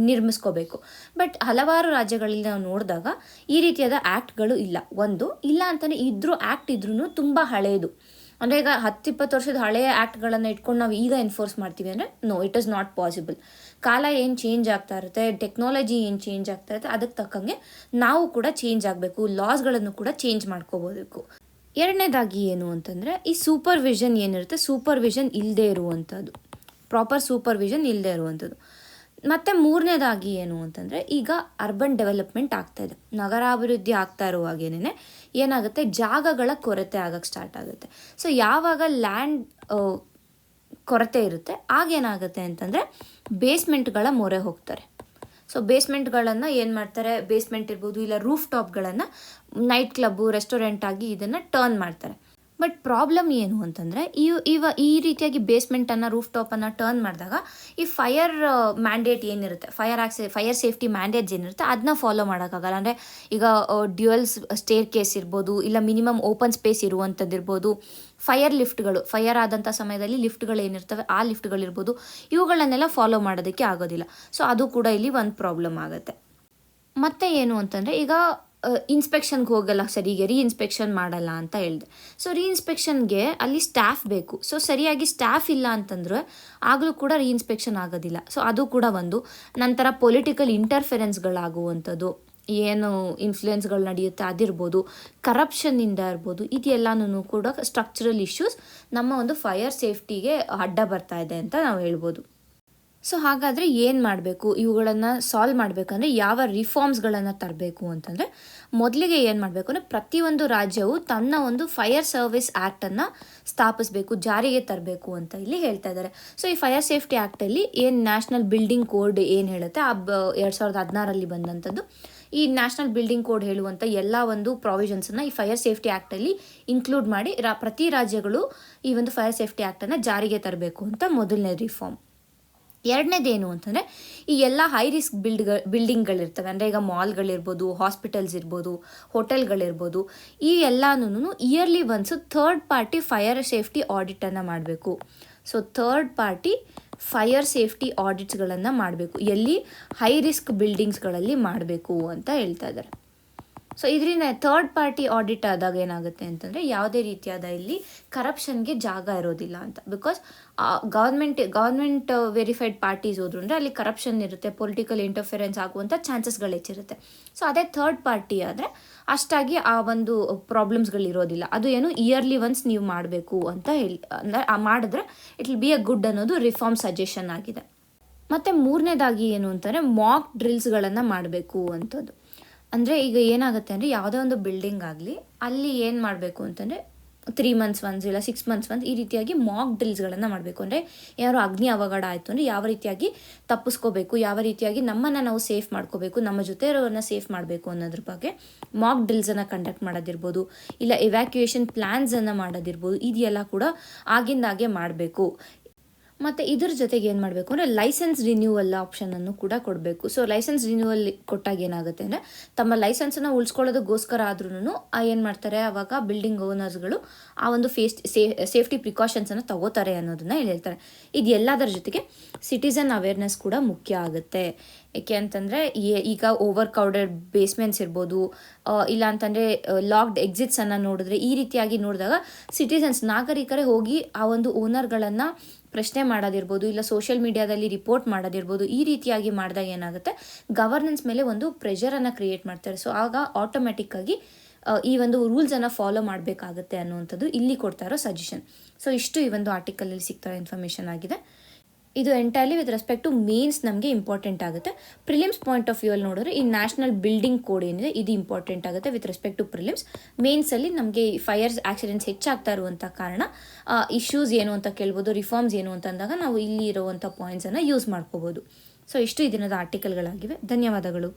ನಿರ್ಮಿಸ್ಕೋಬೇಕು. ಬಟ್ ಹಲವಾರು ರಾಜ್ಯಗಳಲ್ಲಿ ನಾವು ನೋಡಿದಾಗ ಈ ರೀತಿಯಾದ ಆ್ಯಕ್ಟ್ಗಳು ಇಲ್ಲ ಅಂತಲೇ ಆ್ಯಕ್ಟ್ ಇದ್ರೂ ತುಂಬ ಹಳೆಯದು. ಅಂದರೆ ಈಗ 10-20 ವರ್ಷದ ಹಳೆಯ ಆ್ಯಕ್ಟ್ಗಳನ್ನು ಇಟ್ಕೊಂಡು ನಾವು ಈಗ ಎನ್ಫೋರ್ಸ್ ಮಾಡ್ತೀವಿ ಅಂದರೆ no, it is not possible. ಕಾಲ ಏನು ಚೇಂಜ್ ಆಗ್ತಾ ಇರುತ್ತೆ, ಟೆಕ್ನಾಲಜಿ ಏನು ಚೇಂಜ್ ಆಗ್ತಾ ಇರುತ್ತೆ, ಅದಕ್ಕೆ ತಕ್ಕಂಗೆ ನಾವು ಕೂಡ ಚೇಂಜ್ ಆಗಬೇಕು, ಲಾಸ್ಗಳನ್ನು ಕೂಡ ಚೇಂಜ್ ಮಾಡ್ಕೋಬೋದಬೇಕು. ಎರಡನೇದಾಗಿ ಏನು ಅಂತಂದರೆ ಈ ಸೂಪರ್ವಿಷನ್ ಏನಿರುತ್ತೆ, ಸೂಪರ್ವಿಷನ್ ಇಲ್ಲದೆ ಇರುವಂಥದ್ದು, ಪ್ರಾಪರ್ ಸೂಪರ್ವಿಷನ್ ಇಲ್ಲದೆ ಇರುವಂಥದ್ದು. ಮತ್ತು ಮೂರನೇದಾಗಿ ಏನು ಅಂತಂದರೆ ಈಗ ಅರ್ಬನ್ ಡೆವಲಪ್ಮೆಂಟ್ ಆಗ್ತಾಯಿದೆ, ನಗರಾಭಿವೃದ್ಧಿ ಆಗ್ತಾ ಇರುವಾಗೇನೆ ಏನಾಗುತ್ತೆ, ಜಾಗಗಳ ಕೊರತೆ ಆಗಕ್ಕೆ ಸ್ಟಾರ್ಟ್ ಆಗುತ್ತೆ. ಸೊ ಯಾವಾಗ ಲ್ಯಾಂಡ್ ಕೊರತೆ ಇರುತ್ತೆ ಆಗೇನಾಗುತ್ತೆ ಅಂತಂದರೆ ಬೇಸ್ಮೆಂಟ್ಗಳ ಮೊರೆ ಹೋಗ್ತಾರೆ. ಸೊ ಬೇಸ್ಮೆಂಟ್ಗಳನ್ನು ಏನು ಮಾಡ್ತಾರೆ, ಬೇಸ್ಮೆಂಟ್ ಇರ್ಬೋದು ಇಲ್ಲ ರೂಫ್ ಟಾಪ್ಗಳನ್ನು ನೈಟ್ ಕ್ಲಬ್ಬು, ರೆಸ್ಟೋರೆಂಟ್ ಆಗಿ ಇದನ್ನು ಟರ್ನ್ ಮಾಡ್ತಾರೆ. ಬಟ್ ಪ್ರಾಬ್ಲಮ್ ಏನು ಅಂತಂದರೆ ಈ ರೀತಿಯಾಗಿ ಬೇಸ್ಮೆಂಟನ್ನು, ರೂಫ್ ಟಾಪನ್ನು ಟರ್ನ್ ಮಾಡಿದಾಗ ಈ ಫೈರ್ ಮ್ಯಾಂಡೇಟ್ ಏನಿರುತ್ತೆ, ಫೈರ್ ಸೇಫ್ಟಿ ಮ್ಯಾಂಡೇಟ್ಸ್ ಏನಿರುತ್ತೆ ಅದನ್ನ ಫಾಲೋ ಮಾಡೋಕ್ಕಾಗಲ್ಲ. ಅಂದರೆ ಈಗ ಡ್ಯುಯಲ್ಸ್ ಸ್ಟೇರ್ ಕೇಸ್ ಇರ್ಬೋದು, ಇಲ್ಲ ಮಿನಿಮಮ್ ಓಪನ್ ಸ್ಪೇಸ್ ಇರುವಂಥದ್ದು ಇರ್ಬೋದು, ಫೈರ್ ಆದಂಥ ಸಮಯದಲ್ಲಿ ಲಿಫ್ಟ್ಗಳು ಏನಿರ್ತವೆ ಆ ಲಿಫ್ಟ್ಗಳಿರ್ಬೋದು, ಇವುಗಳನ್ನೆಲ್ಲ ಫಾಲೋ ಮಾಡೋದಕ್ಕೆ ಆಗೋದಿಲ್ಲ. ಸೊ ಅದು ಕೂಡ ಇಲ್ಲಿ ಒಂದು ಪ್ರಾಬ್ಲಮ್ ಆಗುತ್ತೆ. ಮತ್ತು ಏನು ಅಂತಂದರೆ ಈಗ ಇನ್ಸ್ಪೆಕ್ಷನ್ಗೆ ಹೋಗಲ್ಲ, ಸರಿಗೆ ಇನ್ಸ್ಪೆಕ್ಷನ್ ಮಾಡಲ್ಲ ಅಂತ ಹೇಳಿದೆ. ಸೊ ಇನ್ಸ್ಪೆಕ್ಷನ್ಗೆ ಅಲ್ಲಿ ಸ್ಟಾಫ್ ಬೇಕು. ಸೊ ಸರಿಯಾಗಿ ಸ್ಟಾಫ್ ಇಲ್ಲ ಅಂತಂದರೆ ಆಗಲೂ ಕೂಡ ಇನ್ಸ್ಪೆಕ್ಷನ್ ಆಗೋದಿಲ್ಲ. ಸೊ ಅದು ಕೂಡ ಒಂದು. ನಂತರ ಪೊಲಿಟಿಕಲ್ ಇಂಟರ್ಫೆರೆನ್ಸ್ಗಳಾಗುವಂಥದ್ದು, ಏನು ಇನ್ಫ್ಲೂಯೆನ್ಸ್ಗಳು ನಡೆಯುತ್ತೆ ಅದಿರ್ಬೋದು, ಕರಪ್ಷನ್ನಿಂದ ಇರ್ಬೋದು, ಇದೆಲ್ಲನೂ ಕೂಡ ಸ್ಟ್ರಕ್ಚರಲ್ ಇಶ್ಯೂಸ್ ನಮ್ಮ ಒಂದು ಫೈರ್ ಸೇಫ್ಟಿಗೆ ಅಡ್ಡ ಬರ್ತಾ ಇದೆ ಅಂತ ನಾವು ಹೇಳ್ಬೋದು. ಸೊ ಹಾಗಾದರೆ ಏನು ಮಾಡಬೇಕು, ಇವುಗಳನ್ನು ಸಾಲ್ವ್ ಮಾಡಬೇಕಂದ್ರೆ ಯಾವ ರಿಫಾರ್ಮ್ಸ್ಗಳನ್ನು ತರಬೇಕು ಅಂತಂದರೆ ಮೊದಲಿಗೆ ಏನು ಮಾಡಬೇಕು ಅಂದರೆ ಪ್ರತಿಯೊಂದು ರಾಜ್ಯವು ತನ್ನ ಒಂದು ಫೈರ್ ಸರ್ವಿಸ್ ಆ್ಯಕ್ಟನ್ನು ಸ್ಥಾಪಿಸಬೇಕು, ಜಾರಿಗೆ ತರಬೇಕು ಅಂತ ಇಲ್ಲಿ ಹೇಳ್ತಾ ಇದ್ದಾರೆ. ಸೊ ಈ ಫೈರ್ ಸೇಫ್ಟಿ ಆ್ಯಕ್ಟಲ್ಲಿ ಏನು ನ್ಯಾಷನಲ್ ಬಿಲ್ಡಿಂಗ್ ಕೋಡ್ ಏನು ಹೇಳುತ್ತೆ, 2016 ಬಂದಂಥದ್ದು ಈ ನ್ಯಾಷನಲ್ ಬಿಲ್ಡಿಂಗ್ ಕೋಡ್ ಹೇಳುವಂಥ ಎಲ್ಲ ಒಂದು ಪ್ರಾವಿಷನ್ಸನ್ನು ಈ ಫೈರ್ ಸೇಫ್ಟಿ ಆ್ಯಕ್ಟಲ್ಲಿ ಇನ್ಕ್ಲೂಡ್ ಮಾಡಿ ಪ್ರತಿ ರಾಜ್ಯಗಳು ಈ ಒಂದು ಫೈರ್ ಸೇಫ್ಟಿ ಆ್ಯಕ್ಟನ್ನು ಜಾರಿಗೆ ತರಬೇಕು ಅಂತ ಮೊದಲನೇ ರಿಫಾರ್ಮ್. ಎರಡನೇದೇನು ಅಂತಂದರೆ ಈ ಎಲ್ಲ ಹೈ ರಿಸ್ಕ್ ಬಿಲ್ಡಿಂಗ್ಗಳಿರ್ತವೆ, ಅಂದರೆ ಈಗ ಮಾಲ್ಗಳಿರ್ಬೋದು, ಹಾಸ್ಪಿಟಲ್ಸ್ ಇರ್ಬೋದು, ಹೋಟೆಲ್ಗಳಿರ್ಬೋದು, ಈ ಎಲ್ಲನೂ yearly once third party fire safety ಆಡಿಟನ್ನು ಮಾಡಬೇಕು. So third party fire safety ಆಡಿಟ್ಸ್ಗಳನ್ನು ಮಾಡಬೇಕು, ಎಲ್ಲಿ ಹೈ ರಿಸ್ಕ್ ಬಿಲ್ಡಿಂಗ್ಸ್ಗಳಲ್ಲಿ ಮಾಡಬೇಕು ಅಂತ ಹೇಳ್ತಾ ಇದ್ದಾರೆ. ಸೊ ಇದರಿಂದ ಥರ್ಡ್ ಪಾರ್ಟಿ ಆಡಿಟ್ ಆದಾಗ ಏನಾಗುತ್ತೆ ಅಂತಂದರೆ ಯಾವುದೇ ರೀತಿಯಾದ ಇಲ್ಲಿ ಕರಪ್ಷನ್ಗೆ ಜಾಗ ಇರೋದಿಲ್ಲ ಅಂತ. ಬಿಕಾಸ್ ಗೌರ್ಮೆಂಟ್ ವೆರಿಫೈಡ್ ಪಾರ್ಟೀಸ್ ಹೋದ್ರು ಅಂದರೆ ಅಲ್ಲಿ ಕರಪ್ಷನ್ ಇರುತ್ತೆ, ಪೊಲಿಟಿಕಲ್ ಇಂಟರ್ಫಿರೆನ್ಸ್ ಆಗುವಂಥ ಚಾನ್ಸಸ್ಗಳು ಹೆಚ್ಚಿರುತ್ತೆ. ಸೊ ಅದೇ ಥರ್ಡ್ ಪಾರ್ಟಿ ಆದರೆ ಅಷ್ಟಾಗಿ ಆ ಒಂದು ಪ್ರಾಬ್ಲಮ್ಸ್ಗಳಿರೋದಿಲ್ಲ. ಅದು ಏನು ಇಯರ್ಲಿ ಒನ್ಸ್ ನೀವು ಮಾಡಬೇಕು ಅಂತ ಹೇಳಿ, ಅಂದರೆ ಮಾಡಿದ್ರೆ it will be a good ಅನ್ನೋದು ರಿಫಾರ್ಮ್ ಸಜೆಷನ್ ಆಗಿದೆ. ಮತ್ತು ಮೂರನೇದಾಗಿ ಏನು ಅಂತಂದರೆ ಮಾಕ್ ಡ್ರಿಲ್ಸ್ಗಳನ್ನು ಮಾಡಬೇಕು ಅಂಥದ್ದು. ಅಂದರೆ ಈಗ ಏನಾಗುತ್ತೆ ಅಂದರೆ ಯಾವುದೇ ಒಂದು ಬಿಲ್ಡಿಂಗ್ ಆಗಲಿ ಅಲ್ಲಿ ಏನು ಮಾಡಬೇಕು ಅಂತಂದರೆ 3 months ಒನ್ಸ್ ಇಲ್ಲ 6 months ಒನ್ಸ್ ಈ ರೀತಿಯಾಗಿ ಮಾಕ್ ಡ್ರಿಲ್ಸ್ಗಳನ್ನು ಮಾಡಬೇಕು. ಅಂದರೆ ಯಾರು ಅಗ್ನಿ ಅವಘಡ ಆಯಿತು ಅಂದರೆ ಯಾವ ರೀತಿಯಾಗಿ ತಪ್ಪಿಸ್ಕೋಬೇಕು, ಯಾವ ರೀತಿಯಾಗಿ ನಮ್ಮನ್ನು ನಾವು ಸೇಫ್ ಮಾಡ್ಕೋಬೇಕು, ನಮ್ಮ ಜೊತೆ ಇರೋರನ್ನ ಸೇಫ್ ಮಾಡಬೇಕು ಅನ್ನೋದ್ರ ಬಗ್ಗೆ ಮಾಕ್ ಡ್ರಿಲ್ಸನ್ನು ಕಂಡಕ್ಟ್ ಮಾಡೋದಿರ್ಬೋದು, ಇಲ್ಲ ಎವ್ಯಾಕ್ಯುಯೇಷನ್ ಪ್ಲ್ಯಾನ್ಸನ್ನು ಮಾಡೋದಿರ್ಬೋದು, ಇದೆಲ್ಲ ಕೂಡ ಆಗಿಂದಾಗೆ ಮಾಡಬೇಕು. ಮತ್ತು ಇದ್ರ ಜೊತೆಗೆ ಏನು ಮಾಡಬೇಕು ಅಂದರೆ ಲೈಸೆನ್ಸ್ ರಿನ್ಯೂವಲ್ ಆಪ್ಷನನ್ನು ಕೂಡ ಕೊಡಬೇಕು. ಸೊ ಲೈಸೆನ್ಸ್ ರಿನ್ಯೂವಲ್ ಕೊಟ್ಟಾಗ ಏನಾಗುತ್ತೆ ಅಂದರೆ ತಮ್ಮ ಲೈಸೆನ್ಸನ್ನು ಉಳಿಸ್ಕೊಳ್ಳೋದಕ್ಕೋಸ್ಕರ ಆದ್ರೂ ಏನು ಮಾಡ್ತಾರೆ, ಆವಾಗ ಬಿಲ್ಡಿಂಗ್ ಓನರ್ಸ್ಗಳು ಆ ಒಂದು ಸೇಫ್ಟಿ ಪ್ರಿಕಾಷನ್ಸನ್ನು ತಗೋತಾರೆ ಅನ್ನೋದನ್ನು ಹೇಳ್ತಾರೆ. ಇದು ಎಲ್ಲದರ ಜೊತೆಗೆ ಸಿಟಿಸನ್ ಅವೇರ್ನೆಸ್ ಕೂಡ ಮುಖ್ಯ ಆಗುತ್ತೆ. ಏಕೆ ಅಂತಂದರೆ ಈಗ ಓವರ್ ಕ್ರೌಡೆಡ್ ಬೇಸ್ಮೆಂಟ್ಸ್ ಇರ್ಬೋದು, ಇಲ್ಲ ಅಂತಂದರೆ ಲಾಕ್ಡ್ ಎಕ್ಸಿಟ್ಸನ್ನು ನೋಡಿದ್ರೆ, ಈ ರೀತಿಯಾಗಿ ನೋಡಿದಾಗ ಸಿಟಿಸನ್ಸ್ ನಾಗರಿಕರೇ ಹೋಗಿ ಆ ಒಂದು ಓನರ್ಗಳನ್ನು ಪ್ರಶ್ನೆ ಮಾಡೋದಿರ್ಬೋದು, ಇಲ್ಲ ಸೋಷಿಯಲ್ ಮೀಡಿಯಾದಲ್ಲಿ ರಿಪೋರ್ಟ್ ಮಾಡೋದಿರ್ಬೋದು, ಈ ರೀತಿಯಾಗಿ ಮಾಡಿದಾಗ ಏನಾಗುತ್ತೆ, ಗವರ್ನೆನ್ಸ್ ಮೇಲೆ ಒಂದು ಪ್ರೆಷರನ್ನು ಕ್ರಿಯೇಟ್ ಮಾಡ್ತಾರೆ. ಸೊ ಆಗ ಆಟೋಮೆಟಿಕ್ಕಾಗಿ ಈ ಒಂದು ರೂಲ್ಸನ್ನು ಫಾಲೋ ಮಾಡಬೇಕಾಗುತ್ತೆ ಅನ್ನುವಂಥದ್ದು ಇಲ್ಲಿ ಕೊಡ್ತಾ ಇರೋ ಸಜೆಷನ್. ಸೊ ಇಷ್ಟು ಈ ಒಂದು ಆರ್ಟಿಕಲಲ್ಲಿ ಸಿಗ್ತಾ ಇನ್ಫಾರ್ಮೇಷನ್ ಆಗಿದೆ. ಇದು entirely with respect to mains ನಮಗೆ ಇಂಪಾರ್ಟೆಂಟ್ ಆಗುತ್ತೆ. ಪ್ರಿಲಿಮ್ಸ್ ಪಾಯಿಂಟ್ ಆಫ್ ವ್ಯೂ ಅಲ್ಲಿ ನೋಡಿದ್ರೆ ಈ ನ್ಯಾಷನಲ್ ಬಿಲ್ಡಿಂಗ್ ಕೋಡ್ ಏನಿದೆ ಇದು ಇಂಪಾರ್ಟೆಂಟ್ ಆಗುತ್ತೆ ವಿತ್ ರೆಸ್ಪೆಕ್ಟ್ ಟು ಪ್ರಿಲಿಮ್ಸ್. ಮೇನ್ಸಲ್ಲಿ ನಮಗೆ ಫೈರ್ಸ್ ಆಕ್ಸಿಡೆಂಟ್ಸ್ ಹೆಚ್ಚಾಗ್ತಾ ಇರುವಂಥ ಕಾರಣ ಇಶ್ಯೂಸ್ ಏನು ಅಂತ ಕೇಳ್ಬೋದು, ರಿಫಾರ್ಮ್ಸ್ ಏನು ಅಂತ ಅಂದಾಗ ನಾವು ಇಲ್ಲಿ ಇರುವಂಥ ಪಾಯಿಂಟ್ಸನ್ನು ಯೂಸ್ ಮಾಡ್ಕೋಬೋದು. ಸೊ ಇಷ್ಟು ಈ ದಿನದ ಆರ್ಟಿಕಲ್ಗಳಾಗಿವೆ. ಧನ್ಯವಾದಗಳು.